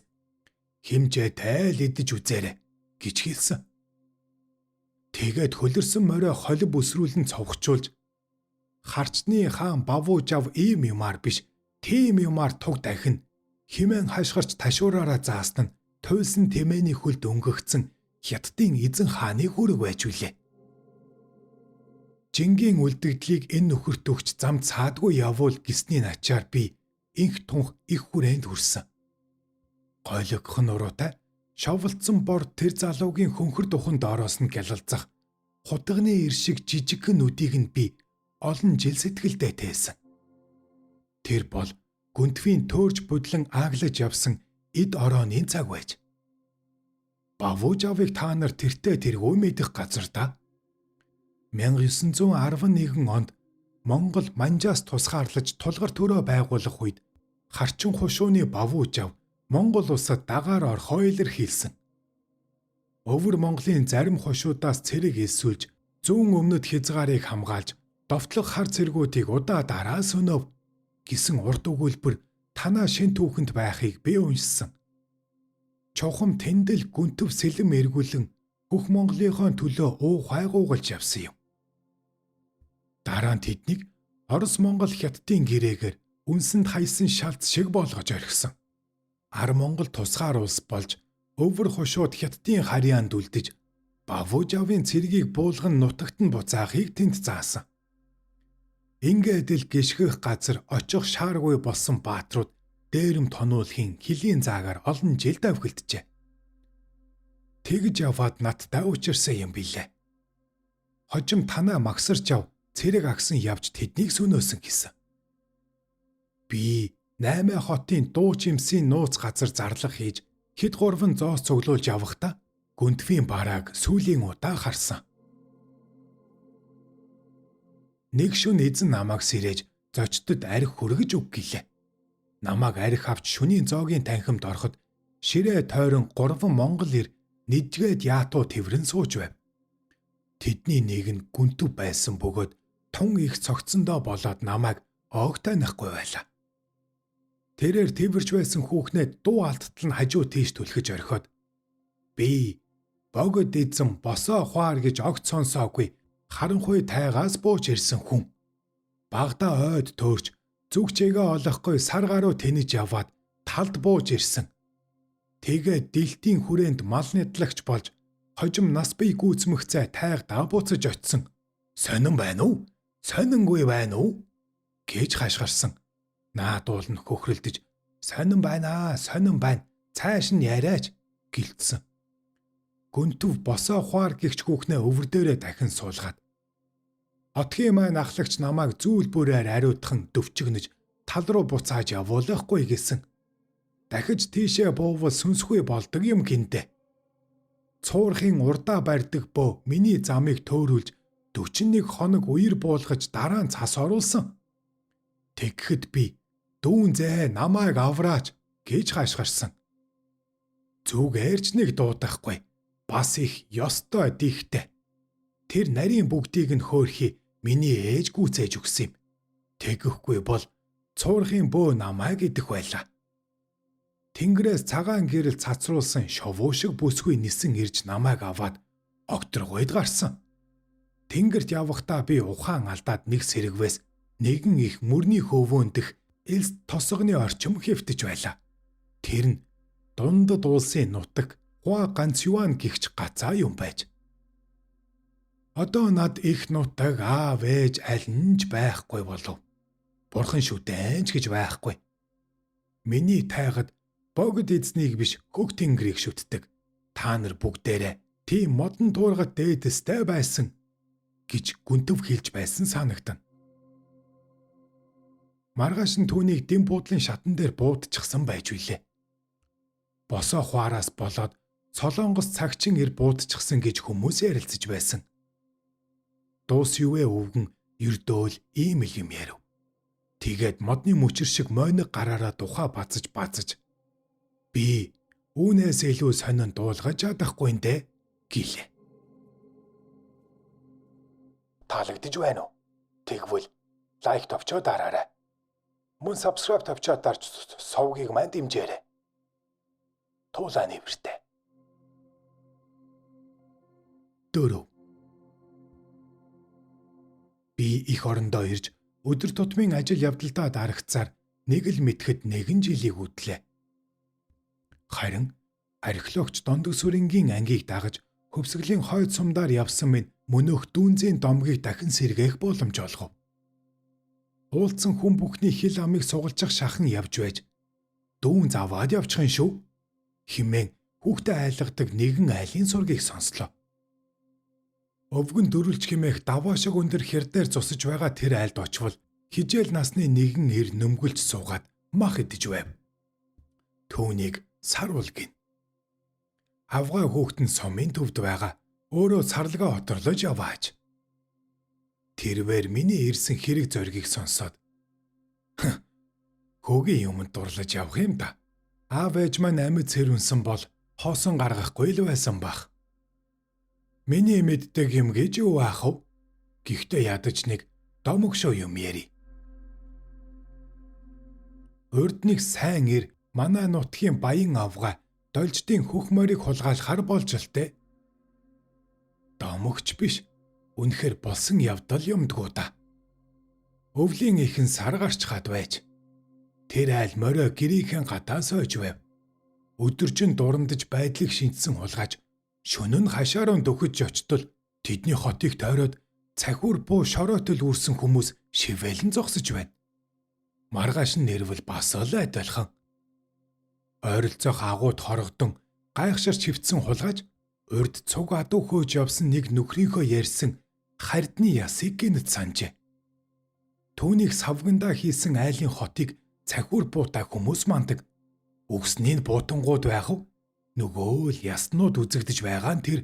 "Химжээтэй л идэж үзээрэй" гэж хэлсэн. Тэгээд хөлөрсөн морио холб өсрүүлэн цовхчулж "Харчны хаан Бавуужав ийм юмар биш, тийм юмар туг дахин" химэн хашгирч ташуураараа заасан нь туйлсан тэмээний хөлд өнгөгцсөн Хятадын эзэн хааны хүрэг байж үлээ. Жингийн үлдэгдлийг энэ нөхөрт өгч зам цаадгүй явуул гэсний ачаар би инх тунх их хүрээнд хүрсэн. Гойлогхон нуруутай шовлцсон бор тэр залуугийн хөнхөр духанд ороос нь гялалзах хутганы ир шиг жижигхэн нүдийг нь би олон жил сэтгэлдээ тээсэн. Тэр бол Гүнтвийн төөрж будлан ааглаж явсан эд орооны цаг байж. Бавуужавыг та нар тэртээ тэргүй мэдэх газар да. 1911 онд Монгол Манжаас тусгаарлаж тулгар төрөө байгуулах үед харчин хушууны Бавуужав Монгол улсад дагаар орхоо илэрхийлсэн. Өвөр Монголын зарим хушуудаас цэрэг элсүүлж зүүн өмнөд хязгаарыг хамгаалж довтлох хар цэргүүдийг удаа дараа сөнөв гэсэн урд өгүүлбэр танаа шин түүхэнд байхыг би уншсан. Чухам тэндэл Гүнтэв сэлэм эргүүлэн бүх Монголынхон төлөө уу хайгуугалж явсан юм. Дараа нь тэднийг Орос Монгол хятадын гэрээгээр үнсэнд хаясан шалц шиг болгож орхисон. Ар Монгол тусгаар улс болж өвөр хошууд хятадын харьяанд үлдэж Бавужавын цэргийг буулган нутагт нь буцаахыг тэнд заасан. Ингээд л гიშгэх газар очих шааргүй болсон баатрууд дээрэм тонуулахын хилийн заагаар олон жил давхилджээ. Тэгж яваад надтай учирсан юм билээ. Хожим танаа магсарч яв, цэрэг агсан явж тэднийг сүнөөсөн гэсэн. Би 8 хотын дуу чимсийн нууц газар зарлах хийж хэд гурван зоос цуглуулж явахдаа гүнтвийн барааг сүүлийн удаа харсан. Нэг шөнө эзэн намайг сэрээж зочдод арх хүргэж өг гэлээ. Намайг арх авч шөнийн зоогийн танхимд ороход ширээ тойрон 3 монгол ир нэжгээд яатуу тэврэн сууж байв. Тэдний нэг нь гүнтв байсан бөгөөд тун их цогцсондоо болоод намайг оог танихгүй байлаа. Тэрээр тэвэрч байсан хүүхнээ дуу алттал нь хажуу тийш түлхэж орхиод би богод эзэн босоо хуаар гэж огт сонсоогүй харанхуй тайгаас бууж ирсэн хүн. Багада ойд төөрч зүгчээгээ олохгүй сар гаруй тэнэж яваад талд бууж ирсэн. Тэгээд дэлтийн хүрээнд мал нэдлагч болж хожим нас бие гүйцмэгцээ тайг даабууцаж очсон. Сонин байна уу? Сонингүй байна уу? Гэж хашгирсан. Наадуул нь хөхрөлдөж сонин байна, сонин байна. Цааш нь яриач гэлтсэн. Гүнтв босоо хуаар гихч хүүхнээ өвөр дээрээ дахин суулгаад отгийн маань ахлагч намайг зүүл бүрээр ариутхан дөвчгнөж тал руу буцааж явуулахгүй гэсэн. Дахиж тийшээ буувал сүнсгүй болдог юм гинтэ. Цуурхын урдаа барьдаг бөө миний замыг төөрүүлж 41 хоног үер буулгаж дараа нь цас оруулсан. Тэгэхэд би дүүн зээ намайг авраач гэж хашгирсан. Зүгээрч нэг дуудахгүй. Бас их ёстой дихтэй. Тэр нарийн бүгдийг нь хөөрхий миний ээж гүйцээж өгсөн юм. Тэгэхгүй бол цуурхын бөө намайг идэх байлаа. Тэнгэрээс цагаан гэрэл цацруулсан шовуу шиг бүсгүй нисэн ирж намайг аваад огторгойд гарсан. Тэнгэрт явахдаа би ухаан алдаад нэг сэрэгвээс нэгэн их мөрний хөвөөндөх элс тосгоны орчим хэвтэж байлаа. Тэр нь дундад улсын нутаг Хуа ганц юан гихч гацаа юм байж. Одоо над их нутаг аав ээж аль нь ч байхгүй болов. Бурхан шүтэнч гэж байхгүй. Миний тайгад богд эзнийг биш хөг тэнгэрийг шүтдэг. Та нар бүгдээрээ тийм модон туургат дээдэстэй байсан гэж гүнтв хэлж байсан санагдана. Маргааш нь түүнийг дэм буудлын шатан дээр буудчихсан байж билээ. Босоо хуараас болоод Солонгос цагчин ир буудчихсан гэж хүмүүс ярилцаж байсан. Дуус ювэ өвгөн ердөөл ийм л юм ярив. Тэгээд модны мөчөр шиг мойног гараараа тухаа бацаж би үүнээс илүү сонин дуулгаж чадахгүй нэ гэлээ. Таалагдж байна уу? Тэгвэл лайк товчоо дараарай. Мөн subscribe товчоо дарж сувгийг манд дэмжээрэй. Туулаа нэвэртэй. 4. Би их орондоо ирж өдөр тутмын ажил явдалдаа дарагцаар нэг л мэдхэд нэгэн жилийг үтлээ. Харин археологч Дондог Сүрэнгийн ангийг дагаж хөвсгөлийн хойд сумдаар явсан минь мөнөөх дүүнзийн домгийг дахин сэргээх боломж олгов. Уулзсан хүн бүхний хил амыг сугалчих шахан явж байж дүүн заваад явчих юм шүү хэмээн хүүхдээ айлгадаг нэгэн айлын сургийг сонслоо. Өвгөн дөрүлж хэмээх даваа шиг өндөр хэр дээр зусаж байгаа тэр айлд очвол хижээл насны нэгэн ир нөмгөлж суугаад мах идэж байв. Түүнийг сар улгин. Авгаа хүүхэд нь сумын төвд байгаа. Өөрөө сарлага оторлож яваач. Тэрвэр миний ирсэн хэрэг зоригийг сонсоод хөөгийн юмд дурлаж явах юм да. Аав ээж маань амьд цэрвэнсэн бол хоосон гаргахгүй л байсан бах. Миний мэддэг юм гэж юу аах вэ? Гэхдээ ядаж нэг домогшоо юм яри. Урд нэг сайн ир манай нутгийн баян авгаа долждын хөх морийг хулгайлахаар болж л те. Домогч биш. Үнэхээр болсон явдал юмдгуу да. Өвлийн ихэн сар гарч хад байж. Тэр айл морио гэрийнхэн гадаа сойж байв. Өдөржин дурандж байдлыг шинжсэн хулгайч шөнө нь хашаараа дөхөж очтол тэдний хотыг тойроод цахиур буу шороотол үрсэн хүмүүс шивэлэн зогсож байна. Маргааш нь нэрвэл бас л адилхан. Ойролцоох агууд хоргодон гайхширч хөвцсөн хулгайч урд цуг адуу хөөж явсан нэг нөхрийнхөө ярьсан хардны ясыг гинэт санджээ. Түүнийг савгандаа хийсэн айлын хотыг цахиур буутай хүмүүс мандаг. Үгсний буутангууд байх уу? Нөгөө л яснууд үзэгдэж байгаа нь тэр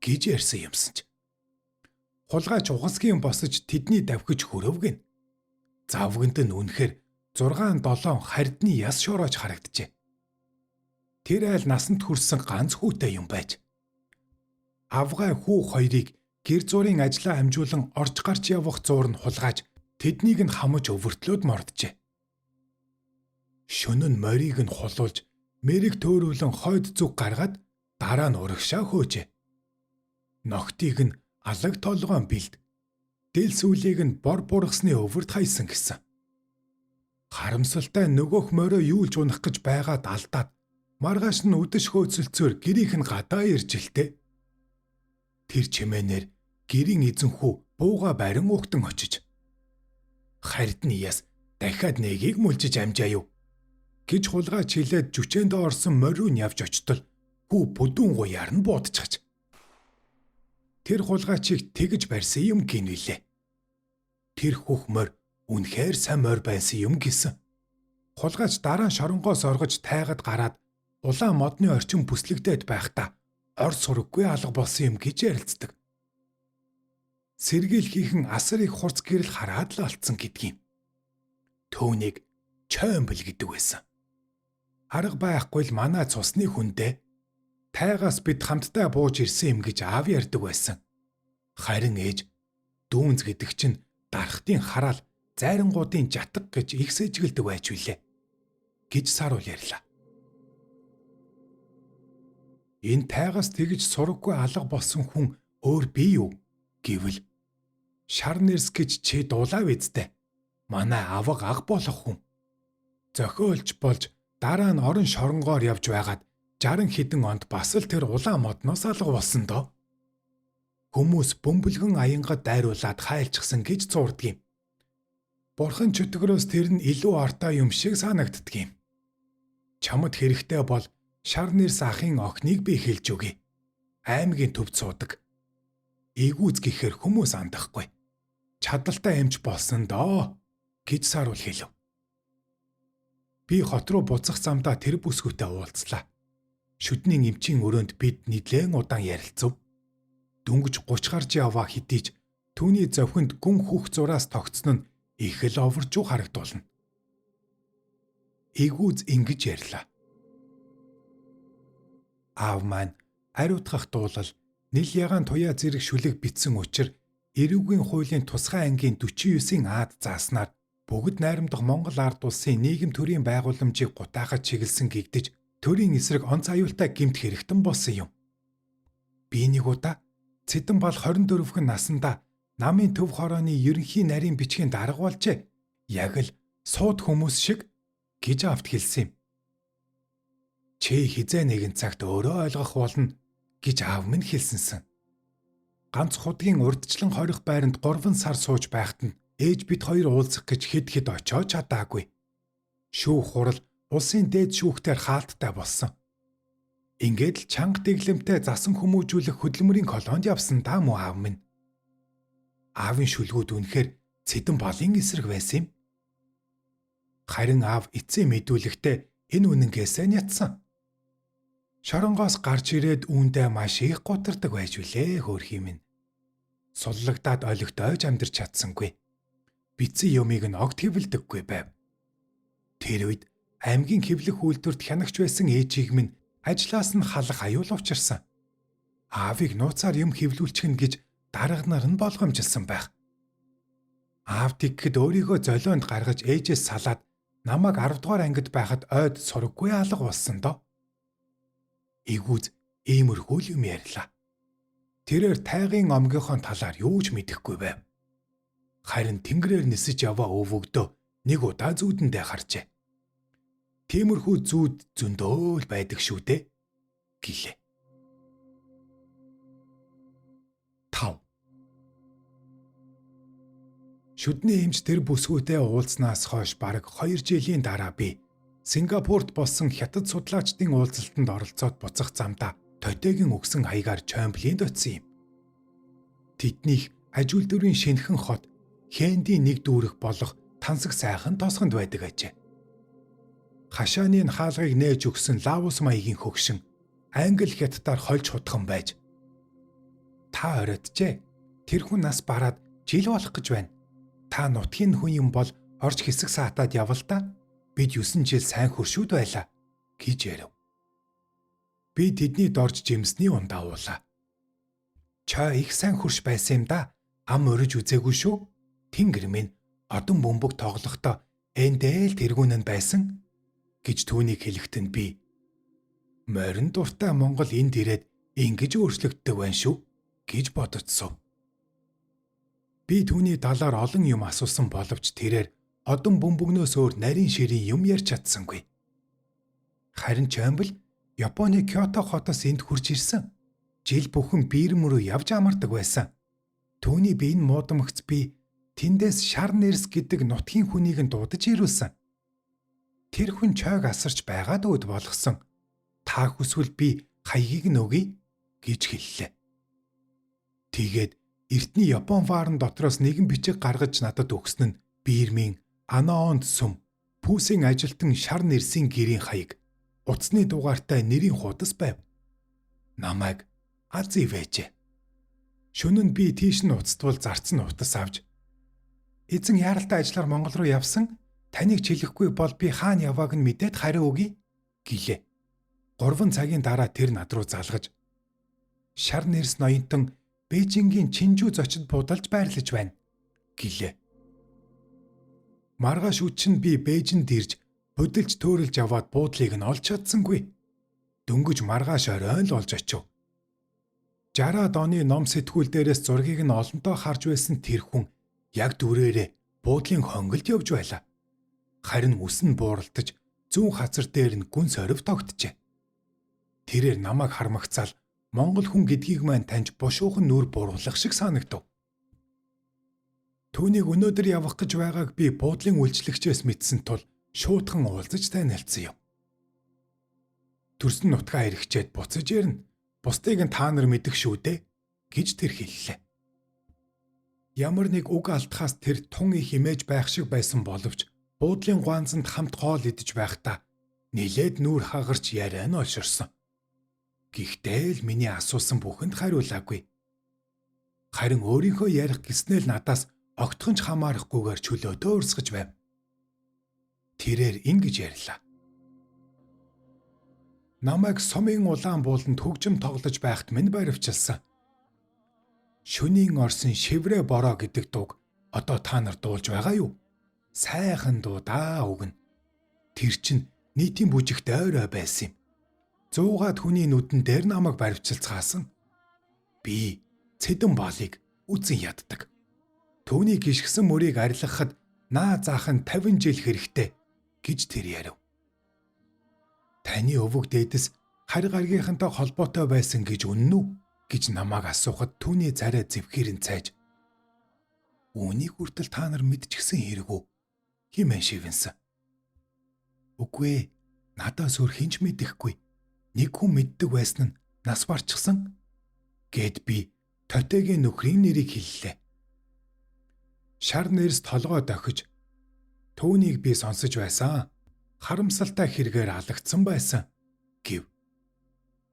гэж ярьсан юмсанч. Хулгайч угасгийн босож тэдний давхиж хөрөвгэн. Завганд нь үнэхээр 6-7 хардны яс шороож харагджээ. Тэр айл насанд хүрсэн ганц хүүтэй юм байж. Авгай хүү хоёрыг гэр зургийн ажлаа амжуулан орж гарч явах зуур нь хулгайч тэднийг нь хамж өвөртлөөд морджээ. Шөнө нь морийг нь хулуулж мэрэг төөрүүлэн хойд зүг гаргаад дараа нь урагшаа хөөжээ. Ногтыг нь алаг толгоон бэлд. Дэл сүлийг нь бор бургасны өвөрт хайсан гэсэн. Харамсалтай нөгөөх морио юулж унах гэж байгаад алдаад маргааш нь үдэш хөөцөлцөөр гэрийнх нь гадаа иржилтээ. Тэр чимээнээр гэрийн эзэнхүү бууга барин угтан очиж хардны яс дахиад нэгийг мүлжиж амжаа юу гэж хулгайч хэлээд жүчээнд орсон мориу нь явж очтол хүү бүдүүн гуяар нь буудчихж. Тэр хулгайчийг тэгж барьсан юм гинвэлээ. Тэр хөх морь үнэхээр сайн морь байсан юм гэсэн. Хулгайч дараа нь шоронгоос оргож тайгад гараад улаан модны орчин бүслэгдээд байхдаа ор сураггүй алга болсон юм гэж ярилцдаг. Сэргийл хийхэн асар их хурц гэрэл хараад л алдсан гэдгийг. Төвнийг чоймбл гэдэг байсан. Арга байхгүй л манай цусны хүндээ тайгаас бид хамтдаа бууж ирсэн юм гэж аав ярьдаг байсан. Харин ээж дүүнз гэдэг чинь дархтын хараал зайрангуудын жатг гэж их сэжгэлдэг байж билээ гэж саруул ярьлаа. Энэ тайгаас тэгж сураггүй алга болсон хүн өөр бий юу гэвэл Шарнерс гэж чи дулаав эзтэй. Манай аваг аг болох хүн. Зохиолч болж дараа нь орон шоронгоор явж байгаад 60 хэдэн онд бас л тэр улаан модноос алга болсон доо. Хүмүүс бөмбөлгөн аянгад дайруулад хайлчсан гэж зурдаг юм. Бурхан чөтгөрөөс тэр нь илүү артай юм шиг санагддаг юм. Чамд хэрэгтэй бол Шарнерс ахын охиныг би хэлж өгье. Аймгийн төвд суудаг. Игүүз гэхээр хүмүүс андахгүй. Чадaltaй эмч болсон доо гэж саруул хэлв. Би хот руу буцах замдаа тэр бүсгүйтэй уулзлаа. Шүдний эмчийн өрөөнд бид нэлээд удаан ярилцв. Дөнгөж 30 гарч яваа хэдийч түүний зовхинд гүн хүүх зураас тогтсон нь их л овржуу харагдуулна. Игүүз ингэж ярьлаа. Аав маань ариутгах дуулал Нил ягаан туяа зэрэг шүлэг битсэн учир эрүүгийн хуулийн тусгай ангийн 49-ийн аад зааснаар бүгд найрамдах Монгол ард улсын нийгэм төрийн байгууламжийг гутаахад чиглэсэн гэгдэж төрийн эсрэг онц аюултай гэмт хэрэгтэн болсон юм. Би нэг удаа Цэдэн бал 24 наснда намын төв хорооны ерөнхий нарийн бичгийн дарга болжээ. Яг л сууд хүмүүс шиг гэж авт хэлсэн юм. Чи хизээ нэгэн цагт өөрөө ойлгох болно гэж аав минь хэлсэнсэн. Ганц худгийн урдчлан хорих байранд 3 сар сууж байхад нь ээж бид хоёр уулзах гэж хэд хэд очиод чадаагүй. Шүүх хурал улсын дээд шүүхтээр хаалттай болсон. Ингээд л чанга дэглэмтэй засан хүмүүжүүлэх хөдөлмөрийн колонд явсан даа мó аав минь. Аавын шүлгүүд үнэхээр Цэдэн балын эсрэг байсан юм. Харин аав эцсийн мэдүүлэхдээ энэ үнэнгээсээ нятсан. Шоронгоос гарч ирээд үүндээ маш их гутардаг байж үлээ хөөрхий минь. Суллагдаад олигтойж амьдарч чадсангүй. Бицэн юмыг нь огт хэвлдэггүй байв. Тэр үед аймгийн хэвлэх үйлдвэрт хянагч байсан ээжийг минь ажлаас нь халах аюул учирсан. Аавыг нууцаар юм хэвлүүлчихнэ гэж дарга нар нь болгоомжилсан байх. Аав тэгэхэд өөрийгөө золионд гаргаж ээжээс салаад намайг 10 дугаар ангид байхад ойд сураггүй алга болсон доо. Игүүз иймэрхүү юм ярьлаа. Тэрээр тайгын омгийнхоо талаар юу ч мэдэхгүй байв. Харин тэнгэрээр нисэж яваа өвөгдөө нэг удаа зүүдэндээ харжээ. Тиймэрхүү зүүд зөндөө л байдаг шүү дээ гэлээ. 5. Шүдний эмч тэр бүсгүйтэй уулзнаас хойш бараг 2 жилийн дараа би Сингапурт болсон хятад судлаачдын уулзалтанд оролцоод буцах замдаа Тотегийн өгсөн хаягаар Чомблинд очсон юм. Тэднийх аж үйлдвэрийн шинэхэн хот Хэндийн нэг дүүрэг болох Тансаг сайхан тосгонд байдаг ажээ. Хашааны хаалгыг нээж өгсөн Лаус маягийн хөгшин англи хятадаар хольж хутхан байж та оройтжээ. Тэр хүн нас бараад жил болох гэж байна. Та нутгийн хүн юм бол орж хэсэг саатаад явал та. Бид 9 жил сайн хөршүүд байлаа гэж ярив. Би тэднийд орж жимсний ундаа уулаа. Чаа их сайн хөрш байсан юм да. Ам өрөж үзээгүй шүү. Тэнгэр минь одон бөмбөг тоглохдоо эндэл тэргүүн нь байсан гэж түүнийг хэлэхдээ би морин дуртай Монгол энд ирээд ингэж өөрчлөгддөг байна шүү гэж бодоцсов. Би түүний талаар олон юм асуусан боловч тэрээр одон бөмбөгнөөс өөр нарийн ширийн юм ярьж чадсангүй. Харин Чомбл Японы Кёто хотоос энд хурж ирсэн. Жил бүхэн биерм рүү явж амардаг байсан. Түүний биеийн муудамгц би тэндээс шар нэрс гэдэг нутгийн хүнийг нь дуудаж ирүүлсэн. Тэр хүн чойг асарч байгаад өөд болгосон. Та хүсвэл би хаягийг нь өгье гэж хэллээ. Тэгээд эртний Япон ваарн дотроос нэгэн бичиг гаргаж надад өгсөн нь биермийн Анаонд сүм Пүүсийн ажилтан шар нэрсийн гэрийн хаяг утасны дугаартай нэрийн хуудас байв. Намайг аз ивэжээ. Шөнө нь би тийш нь уцтвал зарцсан утас авч эзэн яаралтай ажиллаар Монгол руу явсан. Таныг чилэхгүй бол би хаана явааг нь мэдээд хариу өгье гэлээ. 3 цагийн дараа тэр над руу залгаж шар нэрс ноёнтон Бээжингийн Чинжүү зочид буудалж байрлаж байна гэлээ. Маргааш үчин би Бээжинд ирж хөдөлж төөрөлж аваад буудлыг нь олж чадсангүй. Дөнгөж маргааш оройн л олж очив. 60-аад оны ном сэтгүүл дээрээс зургийг нь олонтоо харж байсан тэр хүн яг дүрээрээ буудлын хонголд явж байлаа. Харин үс нь бууралтаж зүүн хазар дээр нь гүн сорив тогтжээ. Тэрээр намайг хармагцаал Монгол хүн гэдгийг маань таньж бушуухан нүур буруулах шиг санагдав. Түүнийг өнөөдөр явах гэж байгааг би буудлын үйлчлэгчээс мэдсэн тул шуудхан уулзаж танилцсан юм. Төрсөн нутгаа эргэчээд буцаж ирнэ. Бусдыг нь та нар мэдэх шүү дээ гэж тэр хэллээ. Ямар нэг үг алдахаас тэр тун их имэж байх шиг байсан боловч буудлын гуанзанд хамт хоол идэж байхдаа нилээд нүур хагарч яриа нь олширсан. Гэхдээ л миний асуусан бүхэнд хариулаагүй. Харин өөрийнхөө ярих гэснээр надаас огтхон ч хамаарахгүйгээр чөлөөдөө урсгаж байв. Тэрээр ингэж ярьлаа. Намайг сумын улаан бууланд хөгжим тоглож байхад минь баривчилсан. Шөнийн орсон шиврэ бороо гэдэг дууг одоо та нар дуулж байгаа юу? Сайхан дуу даа өгнө. Тэр чинь нийтийн бүжигт ойроо байсан юм. 100-аад хүний нүдэн дээр намайг баривчилцгаасан. Би цэдэн боолыг үзэн яддаг. Түүний гიშгсэн мөрийг арилгахад наа заах нь 50 жил хэрэгтэй гэж тэр ярив. Таны өвөг дээдэс харь гаргийнхантай холбоотой байсан гэж үнэн үү гэж намайг асуухад түүний царай зэвхэрэн цайж үүнийг хүртэл та нар мэдчихсэн хэрэг үү хэмээн шивэнсэн. Үгүй надаас өөр хинч мэдэхгүй. Нэг хүн мэддэг байсан нь нас барчихсан гэд би Тотегийн нөхрийн нэрийг хэллээ. Шар нэрс толгой дохиж түүнийг би сонсож байсан. Харамсалтай хэрэгээр алагдсан байсан гэв.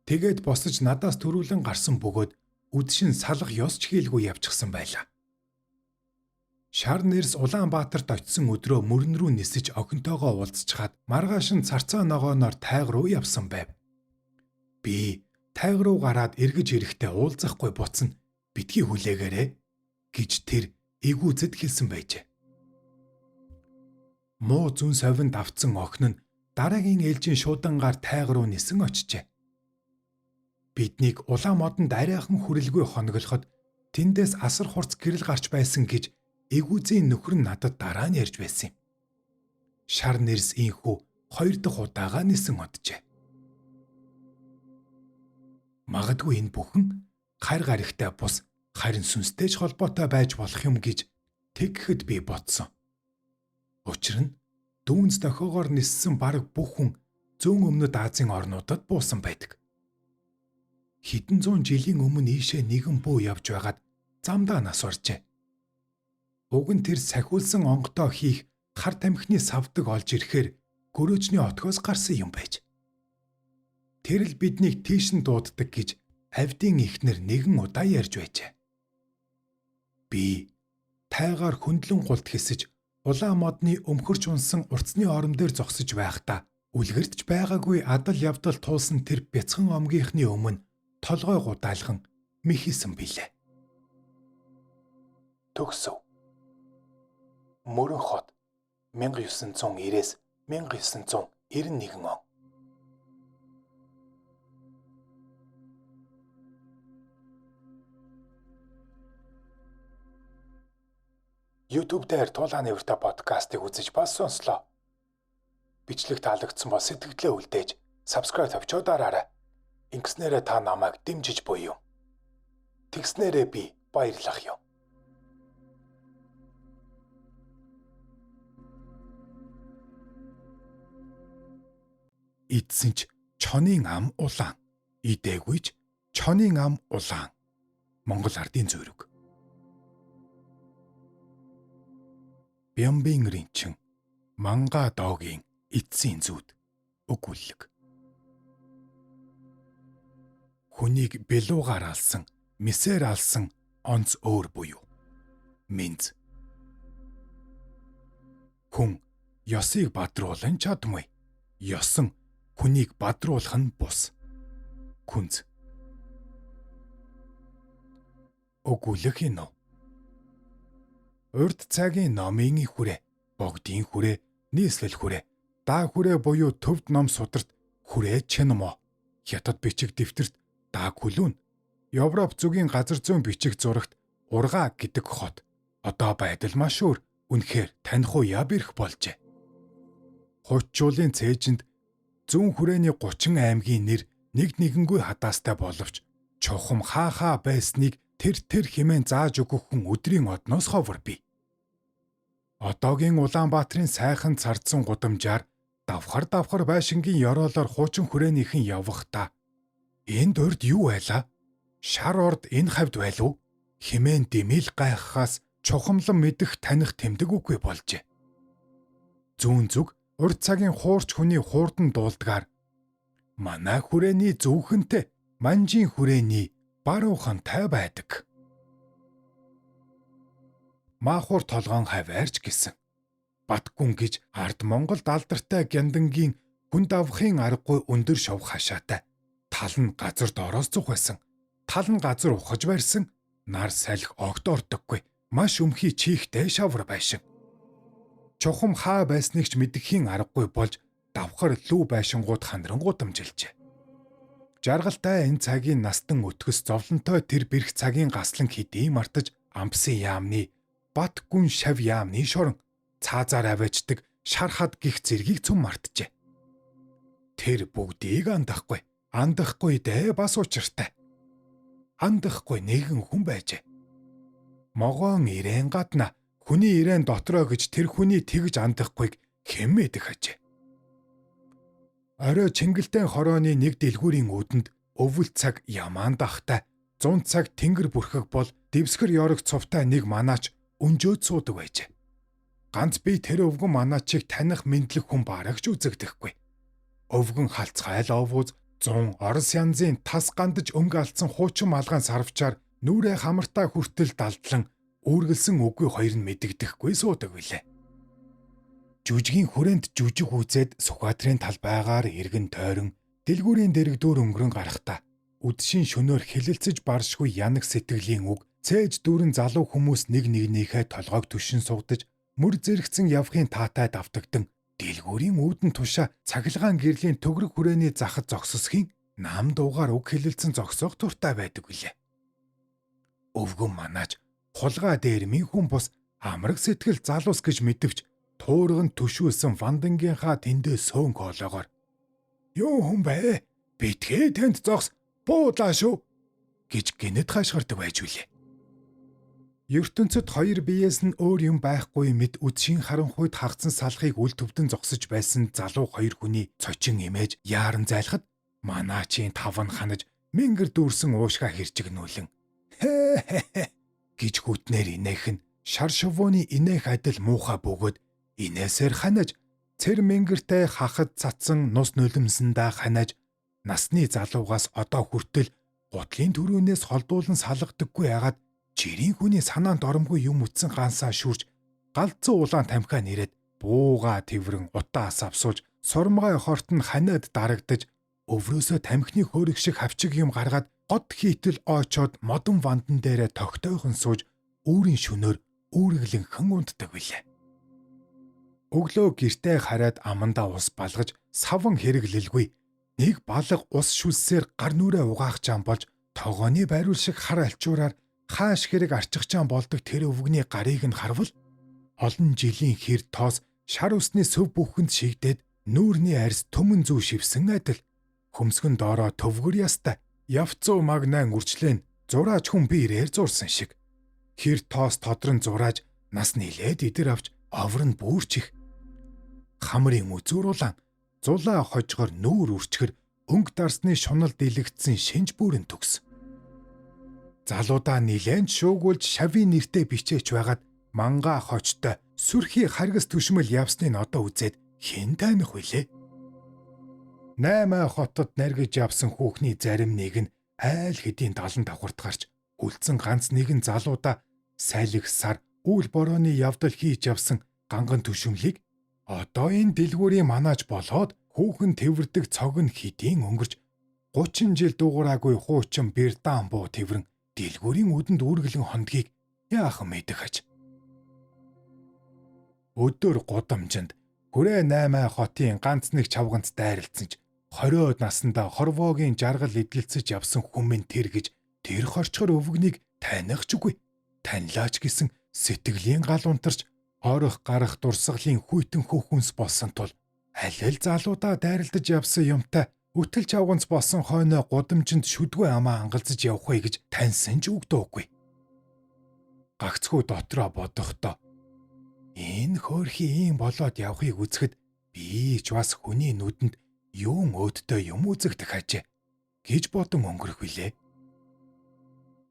Тэгээд босож надаас төрүүлэн гарсан бөгөөд үдшин салах ёс ч хийлгүй явчихсан байлаа. Шар нэрс Улаанбаатарт очисон өдрөө мөрөн рүү нисэж охинтойгоо уулзчихад маргааш нь царцаа ногооноор тайг руу явсан байв. Би тайг руу гараад эргэж ирэхдээ уулзахгүй буцна битгий хүлээгээрэй гэж тэр эгүүзэд хэлсэн байжээ. Муу зүн совинд авцсан охин нь дараагийн ээлжийн шуудангаар тайг руу нисэн очжээ. Биднийг улаан модонд арайхан хүрэлгүй хоноглоход тэндээс асар хурц гэрэл гарч байсан гэж эгүүзийн нөхөр нь надад дараа нь ярьж байсан юм. Шар нэрс ийхүү 2 дахь удаага нисэн оджээ. Магадгүй энэ бүхэн гар гаригтай бус харин сүнстэйч холбоотой байж болох юм гэж тэгэхэд би бодсон. Учир нь дүүнз дохиогоор ниссэн бараг бүх хүн зүүн өмнөд Азийн орнуудад буусан байдаг. Хэдэн зуун жилийн өмнө ийшээ нэгэн бүү явж байгаад замдаа нас оржээ. Уг нь тэр сахиулсан онгодоо хийх хар тамхины савдаг олж ирэхээр гөрөөжний отгоос гарсан юм байж. Тэр л биднийг тийш нь дууддаг гэж авдийн ихнэр нэгэн удаа ярьж байжээ. Би тайгаар хөндлөн гулт хэсэж улаан модны өмхөрч унсан уртсны орон дээр зогсож байхдаа үлгэрдэж байгаагүй адал явдал туулсан тэр бяцхан омгийнхны өмнө толгой гудаалган мэхийсэн билээ. Төгсөв. Мөрөн хот 1990-с 1991 он. YouTube дээр Тулааны урта подкастыг үзэж бас сонслоо. Бичлэг таалагдсан бол сэтгэлдээ үлдээж subscribe тавьчаа дараарай. Ингэснээрээ та намайг дэмжиж буй юм. Тэгснээрээ би баярлах юм. Идсэн ч чонын ам улаан, идээгүй ч чонын ам улаан. Монгол ардын зөрөг. Бямбын ринчин манга доогийн эцсийн зүуд өгүүлэг. Хүнийг белуугаар алсан, мисээр алсан онц өөр буюу минз. Хүн ёсыг бадруулан чадмай. Ёсон хүнийг бадруулах нь бус. Күнз. Өгүүлэг хийнэ. Урд цагийн номын хүрээ, богдын хүрээ, нийслэл хүрээ, даа хүрээ буюу төвд ном сударт хүрээ чэнэмо, хятад бичиг дэвтэрт даа хүлүүн, Европ зүгийн газар зүйн бичиг зурагт ургаа гэдэг хот, одоо байдал маш өөр, үнэхээр таних уяа бэрх болжээ. Хучуулын цээжинд зүүн хүрээний 30 аймгийн нэр нэг нэгэнгүй хадаастай боловч чухам хаахаа байсныг тэр хэмээн зааж өгөх хүн өдрийн одноос ховор бий. Одоогийн Улаанбаатарын сайхан цардсан гудамжаар давхар байшингийн ёроолоор хуучин хүрээнийхэн явахдаа энд урд юу байлаа? Шар орд энэ хавьд байлуу? Хэмээн дэмэл гайхахаас чухамлан мэдэх таних тэмдэг үгүй болжээ. Зүүн зүг урд цагийн хуурч хүний хуурдан дуулдгаар манай хүрээний зөвхөнтэй манжийн хүрээний баруухантай байдаг. Маахур толгоон хаваарч гисэн. Батгүн гэж ард Монголд алдартай гяндангийн хүн давхын аргагүй өндөр шов хашаатай. Тал нь газар доороос зүх байсан. Тал нь газар ухаж барьсан. Нар салхи огт ордоггүй. Маш өмхий чихтэй шавар байшин. Чухам хаа байсныг ч мэдхийн аргагүй болж давхар лүү байшингууд хандрангууд амжилжээ. Жаргалтай энэ цагийн настан өтгөс зовлонтой тэр бэрх цагийн гаслан хэдий мартаж ампсын яамны бат гүн шав яамны шорон цаазаар аваачдаг шархад гих зэргийг цум мартжээ. Тэр бүгдийг андахгүй дээ бас учиртай. Андахгүй нэгэн хүн байжээ. Могоон ирээн гадна хүний ирээн дотроо гэж тэр хүний тэгж андахгүйг хэн мэдэх ажээ. Орой Чингэлтэн хорооны нэг дэлгүүрийн үүдэнд өвөл цаг ямаан дахтай 100 цаг тэнгэр бүрхэг бол дэвсгэр ёрог цувтай нэг манаач өнжөөд суудаг байжээ. Ганц би тэр өвгөн манаачийг таних мэдлэг хүн барагч үзэгдэхгүй. Өвгөн халцгайл овууз 100 орос янзын тас гандаж өмг алдсан хуучин малгайн сарвчаар нүрээ хамартаа хүртэл далдлан үүргэлсэн үгүй хоёр нь мэдэгдэхгүй суудаг билээ. Жүжигийн хүрээнд жүжиг үзээд Сүхбаатарын талбайгаар эргэн тойрон дэлгүүрийн дэрэгдүүр өнгөрөн гарахдаа үдшийн шөнөөр хилэлцэж баршгүй янаг сэтгэлийн үг цээж дүүрэн залуу хүмүүс нэг нэгнийхээ толгойг түшин сугдаж мөр зэрэгцэн явахын таатай давтагдан дэлгүүрийн үүдэн тушаа цахилгаан гэрлийн төгрөг хүрээний захад зогсосхийн нам дуугаар үг хилэлцэн зогсоох туртай байдаг билээ. Өвгөн манаач хулгай дээр минь хүн бус Амраг сэтгэл залуус гэж мэдвч туурган төшүүлсэн Вандангийнхаа тэндээ сөөнг хоолоогоор "Юу хүн бэ? Битгээ тэнд зогс буудлаа шүү" гэж гинэт хашгирдаг байж үлээ. ертөнцөд хоёр биеэс нь өөр юм байхгүй мэд үдшийн харанхуйд хагцсан салхыг үл төвдөн зогсож байсан залуу хоёр хүний цочин имэж яаран зайлахад Манаачийн тав нь ханаж мингэр дүүрсэн уушгаа хэрчигнүүлэн гэж хүтнээр инээх нь шар шувууны инээх адил муухай бөгөөд инээсээр ханаж цэр мингэртэй хахад цацсан нус нулимсэндээ ханаж насны залуугаас одоо хүртэл гутлын төрөөнөөс холдуулан салгадаггүй ягаад жирийн хүний санаанд оромгүй юм утсан гансаа шүрж галзуу улаан тамхиа нэрэд бууга тэврэн утаас авсууж сурмгай хорт нь ханиад дарагдаж өврөөсөө тамхины хөөрөг шиг хавчиг юм гаргаад год хийтэл очоод модон вандан дээрээ тогтойхон сууж өөрийн шөнөөр үүрэглэн хэн унтдаг билээ. Өглөө гэртээ хараад амандаа ус балгаж саван хэрэглэлгүй нэг балга ус шүлсээр гар нүрээ угаах чам болж тогооны байруул шиг хар алчуураар хааш хэрэг арчих чам болдог тэр өвгний гарыг нь харвал олон жилийн хэр тоос шар усны сөв бүхэнд шигдээд нүүрний арьс төмөн зүү шивсэн адил хөмсгөн доороо төвгөр ястай явцуу магнаан үрчлэн зураач хүн биерээр зурсан шиг хэр тоос тодрон зурааж нас нилээд идэр авч оврон бүрчих хамрын үзүүр улаан зулаа хожгор нүүр үрчгэр өнгө дарсны шунал дэлгдсэн шинж бүрэн төгс залуудаа нилээн шуугуулж шавийн нэртэй бичээч байгаад мангаа хочтой сүрхий харгас түшмэл явсныг одоо үзээд хэн таних вүлээ? 8 хотод наргиж явсан хүүхний зарим нэг нь айл хэдийн 70 давхарт гарч үлдсэн ганц нэгэн залуудаа сайлх сар үйл борооны явдал хийж явсан ганган түшмлийг одоо энэ дэлгүүрийн манааж болоод хүүхэн тэвэрдэг цог нь хэдийн өнгөрч 30 жил дуурайгүй хуучин Бирдан буу тэврэн дэлгүүрийн үдэнд үүргэлэн хондгийг яахан мэдэх аж. Өдөр гудамжинд хүрээ 8 хотын ганц нэг чавганц дайралцсан ч 20-од наснда хорвоогийн жаргал эдгэлцэж явсан хүмүн тэр гэж тэр хорчхор өвгнийг танихчгүй. Танилаач гэсэн сэтгэлийн гал унтарч орох гарах дурсгалын хүйтэн хөхүнс болсон тул аль залуудаа дайралтаж явсан юмтай өтөл чавганц болсон хойноо гудамжинд шүдгүй амаа ангалзаж явах вэ гэж таньсан ч үгдөөгүй. Гагцхүү дотроо бодохдоо энэ хөөрхи ийм болоод явахыг үзэхэд би ч бас хүний нүдэнд юун өөдтэй юм үзэгдэх ажээ гэж бодон өнгөрөх билээ.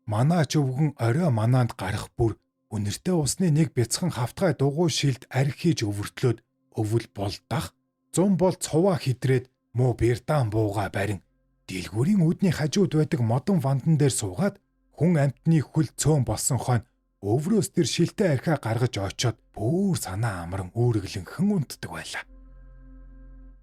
Манаач өвгөн орой манаанд гарах бүр үнэртэй усны нэг бяцхан хавтгай дугуй шилд арх хийж өвөртлөөд өвөл болдах 100 бол цуваа хитрээд муу Бирдан бууга барин дэлгүүрийн үүдний хажууд байдаг модон вандан дээр суугаад хүн амтны хөл цөөн болсон хойно өврөөс тэр шилтэй архиа гаргаж очоод бүр санаа амран үүрэглэн хэн унтдаг байлаа.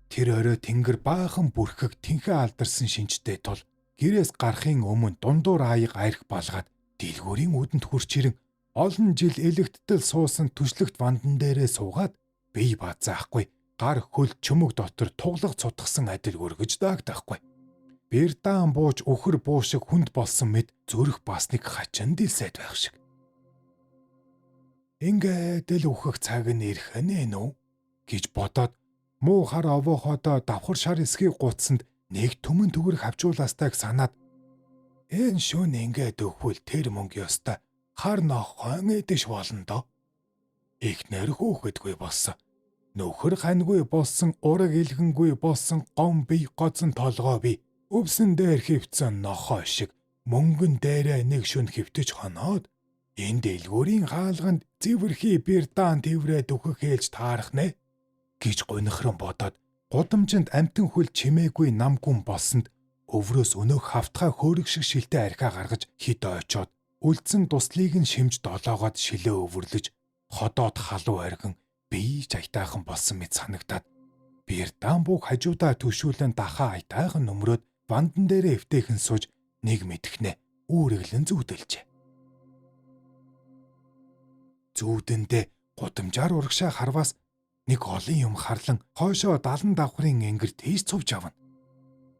Тэр орой тэнгэр баахан бүрхэг тэнхээ алдарсан шинжтэй тул гэрээс гарахын өмнө дундуур аяг арх балгаад дэлгүүрийн үүдэнд хурч ирэн олон жил элэгтдэл суусан түшлэгт вандан дээрээ суугаад бие базаахгүй гар хөл чөмөг дотор туглах цутгсан адил өргөж даагтахгүй. Бирдан бууж өхөр буу шиг хүнд болсон мэд зүрх бас нэг хачин дилсэд байх шиг. Ингээд л өөхөх цаг нь ирэх нэ нүү гэж бодоод муу хар овоохоодоо давхар шар эсгийг гутсанд нэг төмөн төгөр хавчуулаастайг санаад энэ шөнө ингээд өгвөл тэр мөнгө ёстой хар нохойн эдэш болно доо. Ихнэр хөөхөдгүй болсон. Нөхөр ханьгүй болсон ураг илгэнгүй болсон гом бие гоцон толгой би өвсөн дээр хөвцөн нохой шиг мөнгөн дээрээ нэг шүн хөвтөж хоноод энэ дэлгүүрийн хаалганд зэвэрхий Бирдан тэврээд өгөх ээлж таарах нэ гэж гонхрон бодоод гудамжинд амтэн хөл чимээгүй нам гүн болсонд өврөөс өнөөх хавтгай хөөрөг шиг шилтэй архиа гаргаж хид ойчоод үлдсэн туслыг нь шимж долоогоод шилээ өвөрлөж ходоод халуу аргин бие жайтайхан болсон мэт санагдаад Бирдан бууг хажуудаа төшүүлэн дахаа айтайхан нөмрөөд вандан дээрээ эвтэйхэн сууж нэг мэдэхнэ үүрэглэн зүудэлжээ. Зүудэндээ гудамжаар урагшаа харваас нэг олон юм харлан хойшоо 70 давхрын энгэр тийш цувж авна.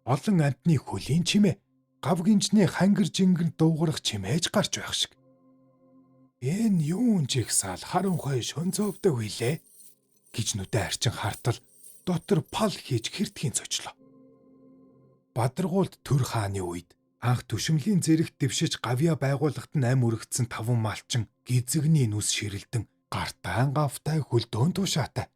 Олон амтны хөлийн чимээ, гавгинчны хангар жингэр дуугарах чимээж гарч байх шиг. Энэ юун жигсаал харанхуй шөнцөвдөг хүлээ гэж нүдэ арчин хартал дотор пал хийж хэртгийн цочлоо. Бадаргуулд төр хааны үед анх түшмлийн зэрэгт дэвшиж гавья байгууллагт нь ам өргөцсөн 5 малчин гизэгний нүс ширэлдэн гартаан гавтай хөлдөөн тушаатай.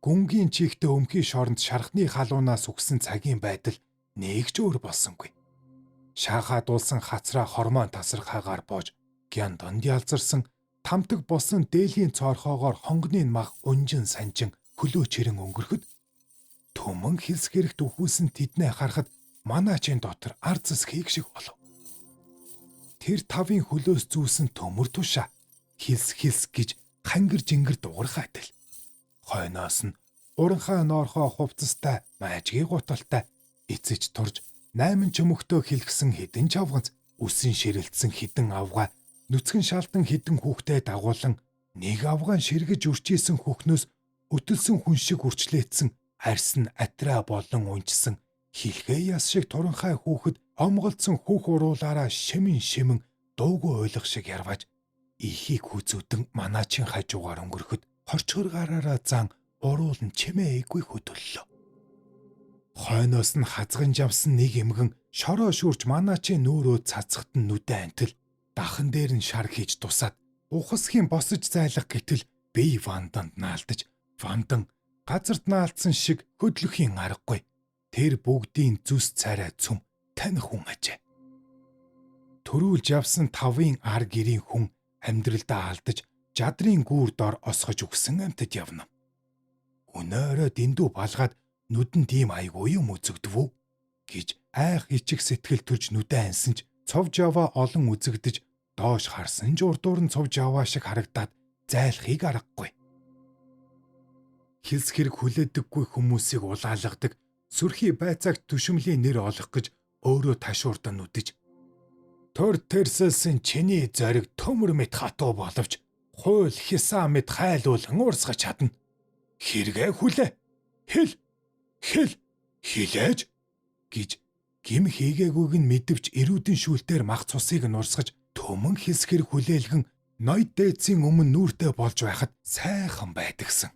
Гүнгийн чихтэй өмхий шоронд шархны халуунаас үгсэн цагийн байдал нэг ч өөр болсонгүй. Шаахаа дуулсан хацраа хормон тасархаагаар боож гян донд ялзарсан тамтаг болсон дээлийн цоорхоогоор хонгоны мах унжин санжин хөлөө чирэн өнгөрөхөд төмөн хэлс хэрэгт үхүүлсэн тэднээ харахад манаачин дотор арцс хийх шиг болов. Тэр 5-ын хөлөөс зүүсэн төмөр тушаа хэлс гэж хангэр жингэр дуурах адил. Хойноос нь уранхаа ноорхоо хувцастай майжгийн гуталтай эцэж турж 8 чөмөгтөө хэлгсэн хідэн чавганц үсэн ширэлдсэн хідэн авгаа нүцгэн шалтан хідэн хүүхтэй дагуулan нэг авгаан ширгэж үрчээсэн хүүхнөөс өтөлсөн хүн шиг үрчлээдсэн арьс нь атраа болон унжсан хилхээ яс шиг туранхай хүүхэд омголцсон хүүх уруулаараа шимэн дуугүй ойлгох шиг ярваж ихийг хүзүүдэн манаачин хажуугаар өнгөрөхөд хорчгоргаараа зан уруулн чимээ эйгүй хөдөллөө. Хойноос нь хазган жамсан нэг эмгэн шороо шүрч манаачин нүүрөө цацхт нь нүдэ антил дахан дээр нь шар хийж тусаад ухасхийн босож зайлах гэтэл бие ванданд наалдаж вандан газарт наалдсан шиг хөдлөхийн аргагүй. Тэр бүгдийн зүс царай цөм таних хүн ажээ. Төрүүлж явсан 5-ын ар гэрийн хүн амьдралдаа алдаж жадрын гүүр дор осгож өгсөн амьтад явна. Өнөөрөө дэндүү балгаад нүдэн тийм айгүй юм үзэгдвүү гэж айх ичих сэтгэл төрж нүдэ ансан ч цовж яваа олон үзэгдэж доош харсан ч урдуур нь цовж яваа шиг харагдаад зайлахыг аргагүй. Хэлс хэрэг хүлээдэггүй хүмүүсийг улаалгадаг сүрхий байцаагт түшмлийн нэр олох гэж өөрөө ташуурдан нүдэж төр тэрсэлсэн чиний зориг төмөр мэт хатуу боловч хууль хисаа мэт хайлуулан урсгаж чадна. Хэрэгэ хүлээ. Хилээж гэж гим хийгээгүйг нь мэдвч эрүүдэн шүүлтээр мах цусыг нь урсгаж төмөн хэлс хэрэг хүлээлгэн ноёд дээдсийн өмнө нүүртэй болж байхад сайхан байдагсан.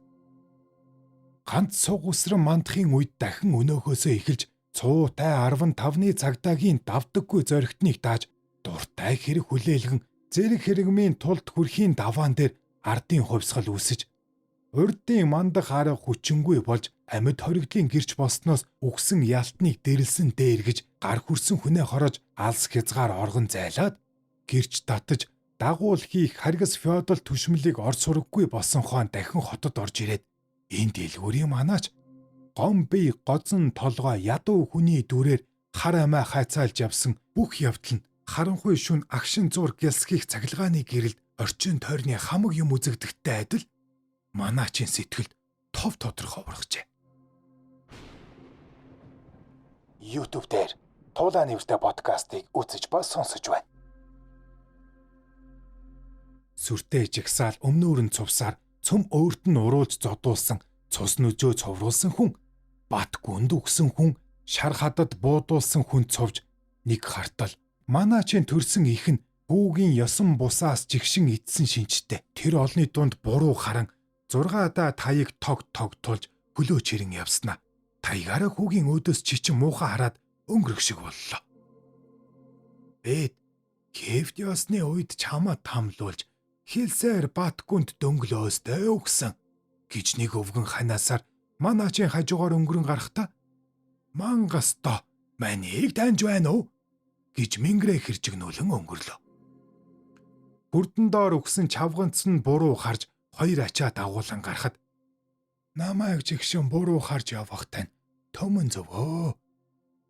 Ганц суг усран мандахын үед дахин өнөөхөөсөө эхэлж цуутай 15-ны цагдаагийн давдаггүй зоригтныг дааж дуртай хэрэг хүлээлгэн зэрэг хэрэгмийн тулд хүрхийн даваан дээр ардын хувьсгал үүсэж урдын мандах арга хүчингүй болж амьд хоригдлын гэрч болсноос үгсэн ялтныг дэрлсэн дээргэж гар хүрсэн хүнээ хорож алс хязгаар оргон зайлаад гэрч татаж дагуул хийх харгас феодал түшмлийг ор сураггүй болсон хоон дахин хотод орж ирээд энэ дэлгүүрийн манаач гом бие гоцон толгой ядуу хүний дүрээр хар амиа хайцаалж явсан бүх явдал нь харанхуй шүн агшин зур гялсхийх цахилгааны гэрэлд орчин тойрны хамаг юм үзэгдэхтэй адил манаачин сэтгэлд тов тодорхой ургажээ. YouTube дээр Туулаа нэвртэй подкастыг үзэж ба сонсож байна. Сүртэй жигсаал өмнөөр нь цувсаар цөм өөрт нь уруулж зодуулсан цус нүжөө цовруулсан хүн бат гүнд үгсэн хүн шар хадад буудуулсан хүн цовж нэг хартал манаачин төрсөн их нь хүүгийн ёсон бусаас жигшин идсэн шинжтэй тэр олны дунд буруу харан 6 таяг тог тулж хөлөө чирэн явснаа таягаараа хүүгийн өөдөөс чичин муухай хараад өнгөрөх шиг боллоо. Бэд кефт ёсны үед чамаа тамлуулж хэлсээр бат гүнд дөнгөлөөстэй өгсөн гэж нэг өвгөн ханаасаар манаачин хажуугаар өнгөрөн гарахта мангасто манийг таньж байна уу гэж мингрэ хэрчгнүүлэн өнгөрлөө. Бүрдэн доор өгсөн чавганц нь буруу харж хоёр ачаа дагуулan гарахад намайг жигшин буруу харж явах тань төмөн зөвөө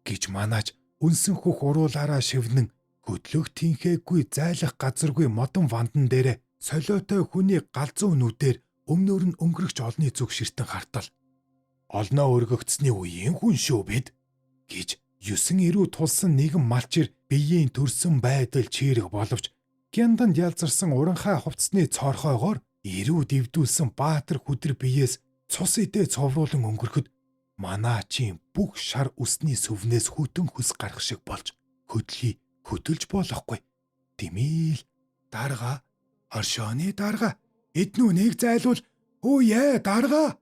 гэж манаач үнсэн хөх уруулаараа шивнэн хөдлөх тинхээгүй зайлах газаргүй модон вандан дээрээ солиотой хүний галзуу нүдээр өмнөр нь өнгөрөгч олны зүг ширтэн хартал олноо өргөгдсөний үеийн хүн шүү бид гэж 9 эрүү тулсан нэгэн малчир биеийн төрсөн байдал чирэг боловч гянданд ялзарсан уранхай хувцсны цоорхойгоор эрүү дэвдүүлсэн баатар хүдэр биеэс цус идэ цовруулан өнгөрөхөд манаачин бүх шар үсний сүвнээс хүтэн хүс гарах шиг болж хөдлөж болохгүй. Тэмээл дарга Оршооны дарга эднүү нэг зайлуул үе дарга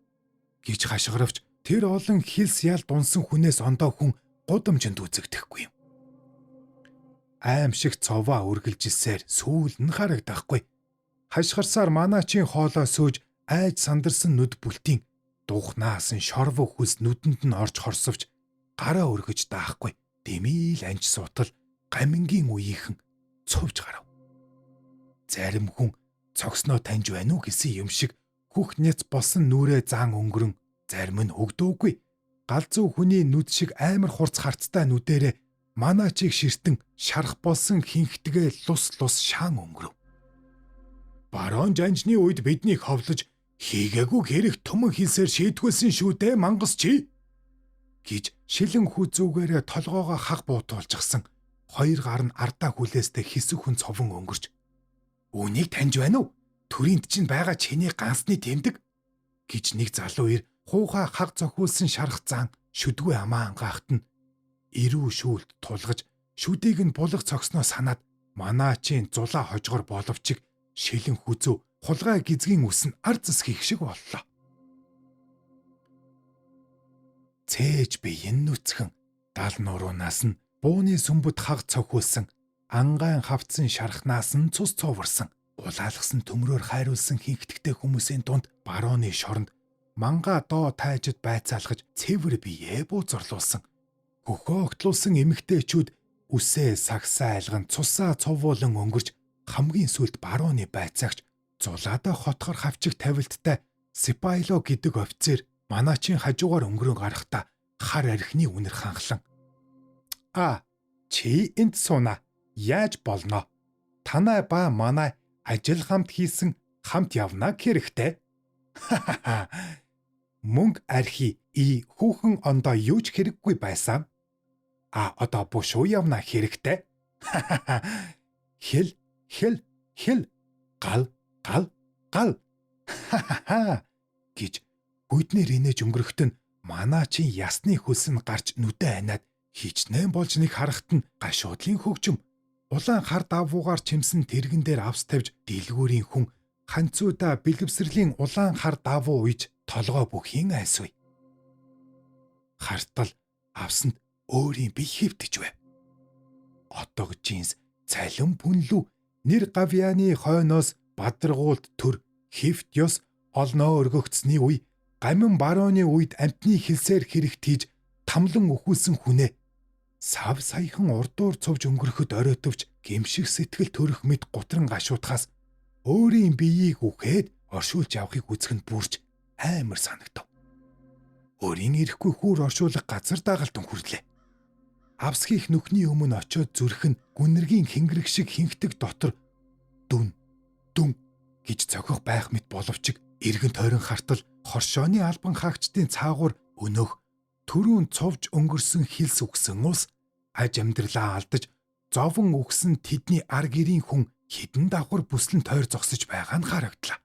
гэж хашгиравч тэр олон хилс ял дунсан хүнээс ондоо хүн гудамжинд үзэгдэхгүй юм. Аимшиг цовоо үргэлжилсээр сүүл нь харагдахгүй. Хашгирсаар манаачийн хоолоо сөөж айж сандарсан нүд бүлтийн духнаас нь шорвог хүс нүдэнд нь орж хорсовч гараа өргөж даахгүй. Дэмийл анж сутал гамингийн үеийнхэн цовж гарав. Зарим хүн цогсноо таньж байна уу гэсэн юм шиг хөх няц болсон нүрээ заан өнгөрөн, зарим нь өгдөөгүй. Галзуу хүний нүд шиг амар хурц харцтай нүдэрээ манаачийг ширтэн шарах болсон хинхтгээ лус шаан өнгөрөв. Барон жанжны үед биднийг ховлож хийгээгүй хэрэг төмөн хилсээр шийдгүүлсэн шүү дээ мангас чи гэж шилэн хүзүүгээрээ толгоогоо хаг буутуулчихсан. Хоёр гар нь ардаа хүлээстэй хэсэг хүн цовон өнгөрч "Үүнийг таньж байна уу? Төрөнд чинь байгаа чиний ганцны тэмдэг" гэж нэг залуу ир хуухай хаг зохиулсан шарах зан шүдгүй амаа ангаахт нь ирүү шүүлт тулгаж шүдийг нь булах цогсноо санаад манаачийн зулаа хожгор боловч шилэн хүзүү хулгай гизгийн үс нь ар зас хийх шиг боллоо. Цээж би энэ нүцгэн дал нуруунаас нь бууны сүмбэд хаг цохиулсан ангайн хавцсан шархнаас нь цус цоварсан улаалгсан төмрөөр хайруулсан хинхтгтэй хүмүүсийн дунд барооны шоронд манга доо тайжид байцаалгаж цэвэр биеэ бууцорлуулсан хөхөө огтлуулсан эмэгтэйчүүд үсээ сагсаа айлган цусаа цовуулан өнгөрч хамгийн сүүлд барооны байцаагч зулаада хотхор хавчиг тавилттай Сипайло гэдэг офицер манаачийн хажуугаар өнгөрөө гарахдаа хар архины үнэр ханхлан чи энд сууна. Яаж болно? Танай ба манай ажил хамт хийсэн хамт явна гэрэхтэй. Мөнгө архи хүүхэн ондоо юу ч хэрэггүй байсан. Одоо бушуу явна хэрэгтэй. Хэл гал гэж бүднэр инээж өнгөрөхт нь манаачийн ясны хөлс нь гарч нүдэ ханаад хичнээн болж нэг харахт нь гашуудлын хөгжим улаан хар давуугаар чимсэн тэргэн дээр авс тавьж дэлгүүрийн хүн ханцуудаа бэлгэвсэрлийн улаан хар давуу үйж толгой бүхийн айсвэ. Хартал авсанд өөрийн бие хэвтэж байв. Отог джинс цалин пүнлүү нэр гавьяаны хойноос бадрагуулт төр хифт ёс олноо өргөгцсөний үе гамин барооны үед амтны хилсээр хэрэгт хийж тамлан өхүүлсэн хүнээ сав саяхан урдуур цовж өнгөрөхөд оройтовч гэмшиг сэтгэл төрөх мэд гутран гашуутахаас өөрийн биеийг үхээд оршуулж явахыг үзэхэд бүрч амар санагдав. Өөрийн ирэхгүй хүүр оршуулах газар дагалдан хүрлээ. Авс хийх нүхний өмнө очиод зүрх нь гүнэргийн хингэрэг шиг хинхтэг дотор дүн гэж цохих байх мэт боловч эргэн тойрон хартал хоршооны албан хаагчдын цаагуур өнөөх түрүүн цовж өнгөрсөн хилс үгсэн ус аж амьдралаа алдаж зовон үгсэн тэдний ар гэрийн хүн хідэн давхар бүслэн тойр зогсож байгаа нь харагдлаа.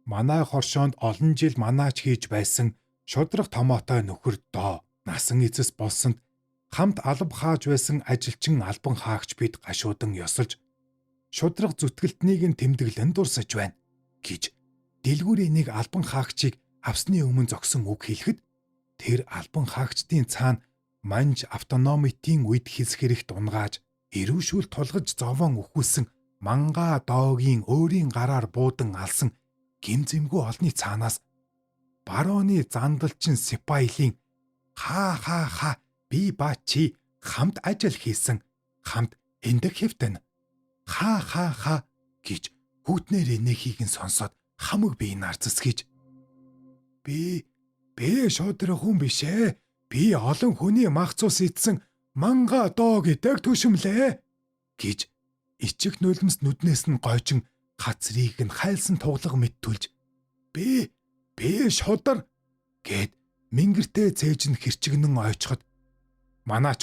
Манай хоршоонд олон жил манаач хийж байсан шудрах томоотой нөхөр доо насан эцэс болсонд хамт алба хааж байсан ажилчин албан хаагч бид гашуудан ёсолж шудрах зүтгэлтнийг нь тэмдэглэн дурсаж байна гэж дэлгүүрийн нэг албан хаагчийг авсны өмнө зогсон үг хэлэхэд тэр албан хаагчдын цаана манж автономитийн үед хилс хэрэгт унгааж эрүүшүүл тулгаж зовоон өхүүлсэн манга доогийн өөрийн гараар буудан алсан гимзэмгүй олны цаанаас барооны зандалчин Сипайлын ха би ба чи хамт ажил хийсэн хамт эндэх хэвтэн ха гэж хүүтнэр энэхийг нь сонсоод хамаг бие нарцсгийж би шодрох хүн бишээ. Би олон хүний мах цус идсэн манга доо гэдэг төшмлээ гэж ичих нулимс нүднээс нь гойчин хацрыг нь хайлсан туглаг мэт түлж би шодар гэд мингэртэй цээж нь хэрчгэнэн ойчход манаач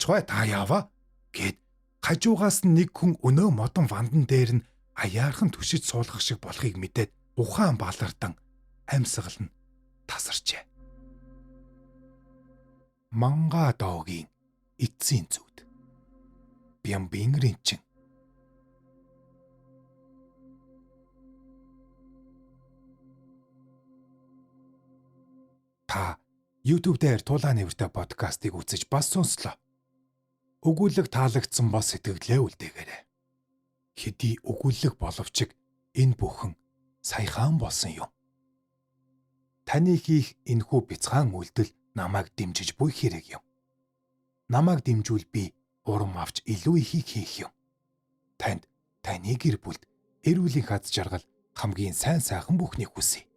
гой та яава гэд хажуугаас нь нэг хүн өнөө модон вандан дээр нь аяархан түшиж суулгах шиг болохыг мэдээд ухаан балардан амьсгал нь тасарчээ. Манга доогийн эцсийн зүуд. Бямбингринчин. Та YouTube дээр Тулаан нэвртэй подкастыг үзэж бас сонслоо. Өгүүлэг таалагдсан бол сэтгэлээ үлдээгээрэй. Хэдий өгүүлэг боловч энэ бүхэн саяхан болсон юм. Таны хийх энэхүү бяцхан үйлдэл намайг дэмжиж буй хэрэг юм. Намайг дэмжүүл би урам авч илүү ихийг хийх юм. Танд, таны гэр бүлд эрүүлийн хаз жаргал хамгийн сайн сайхан бүхнийг хүсье.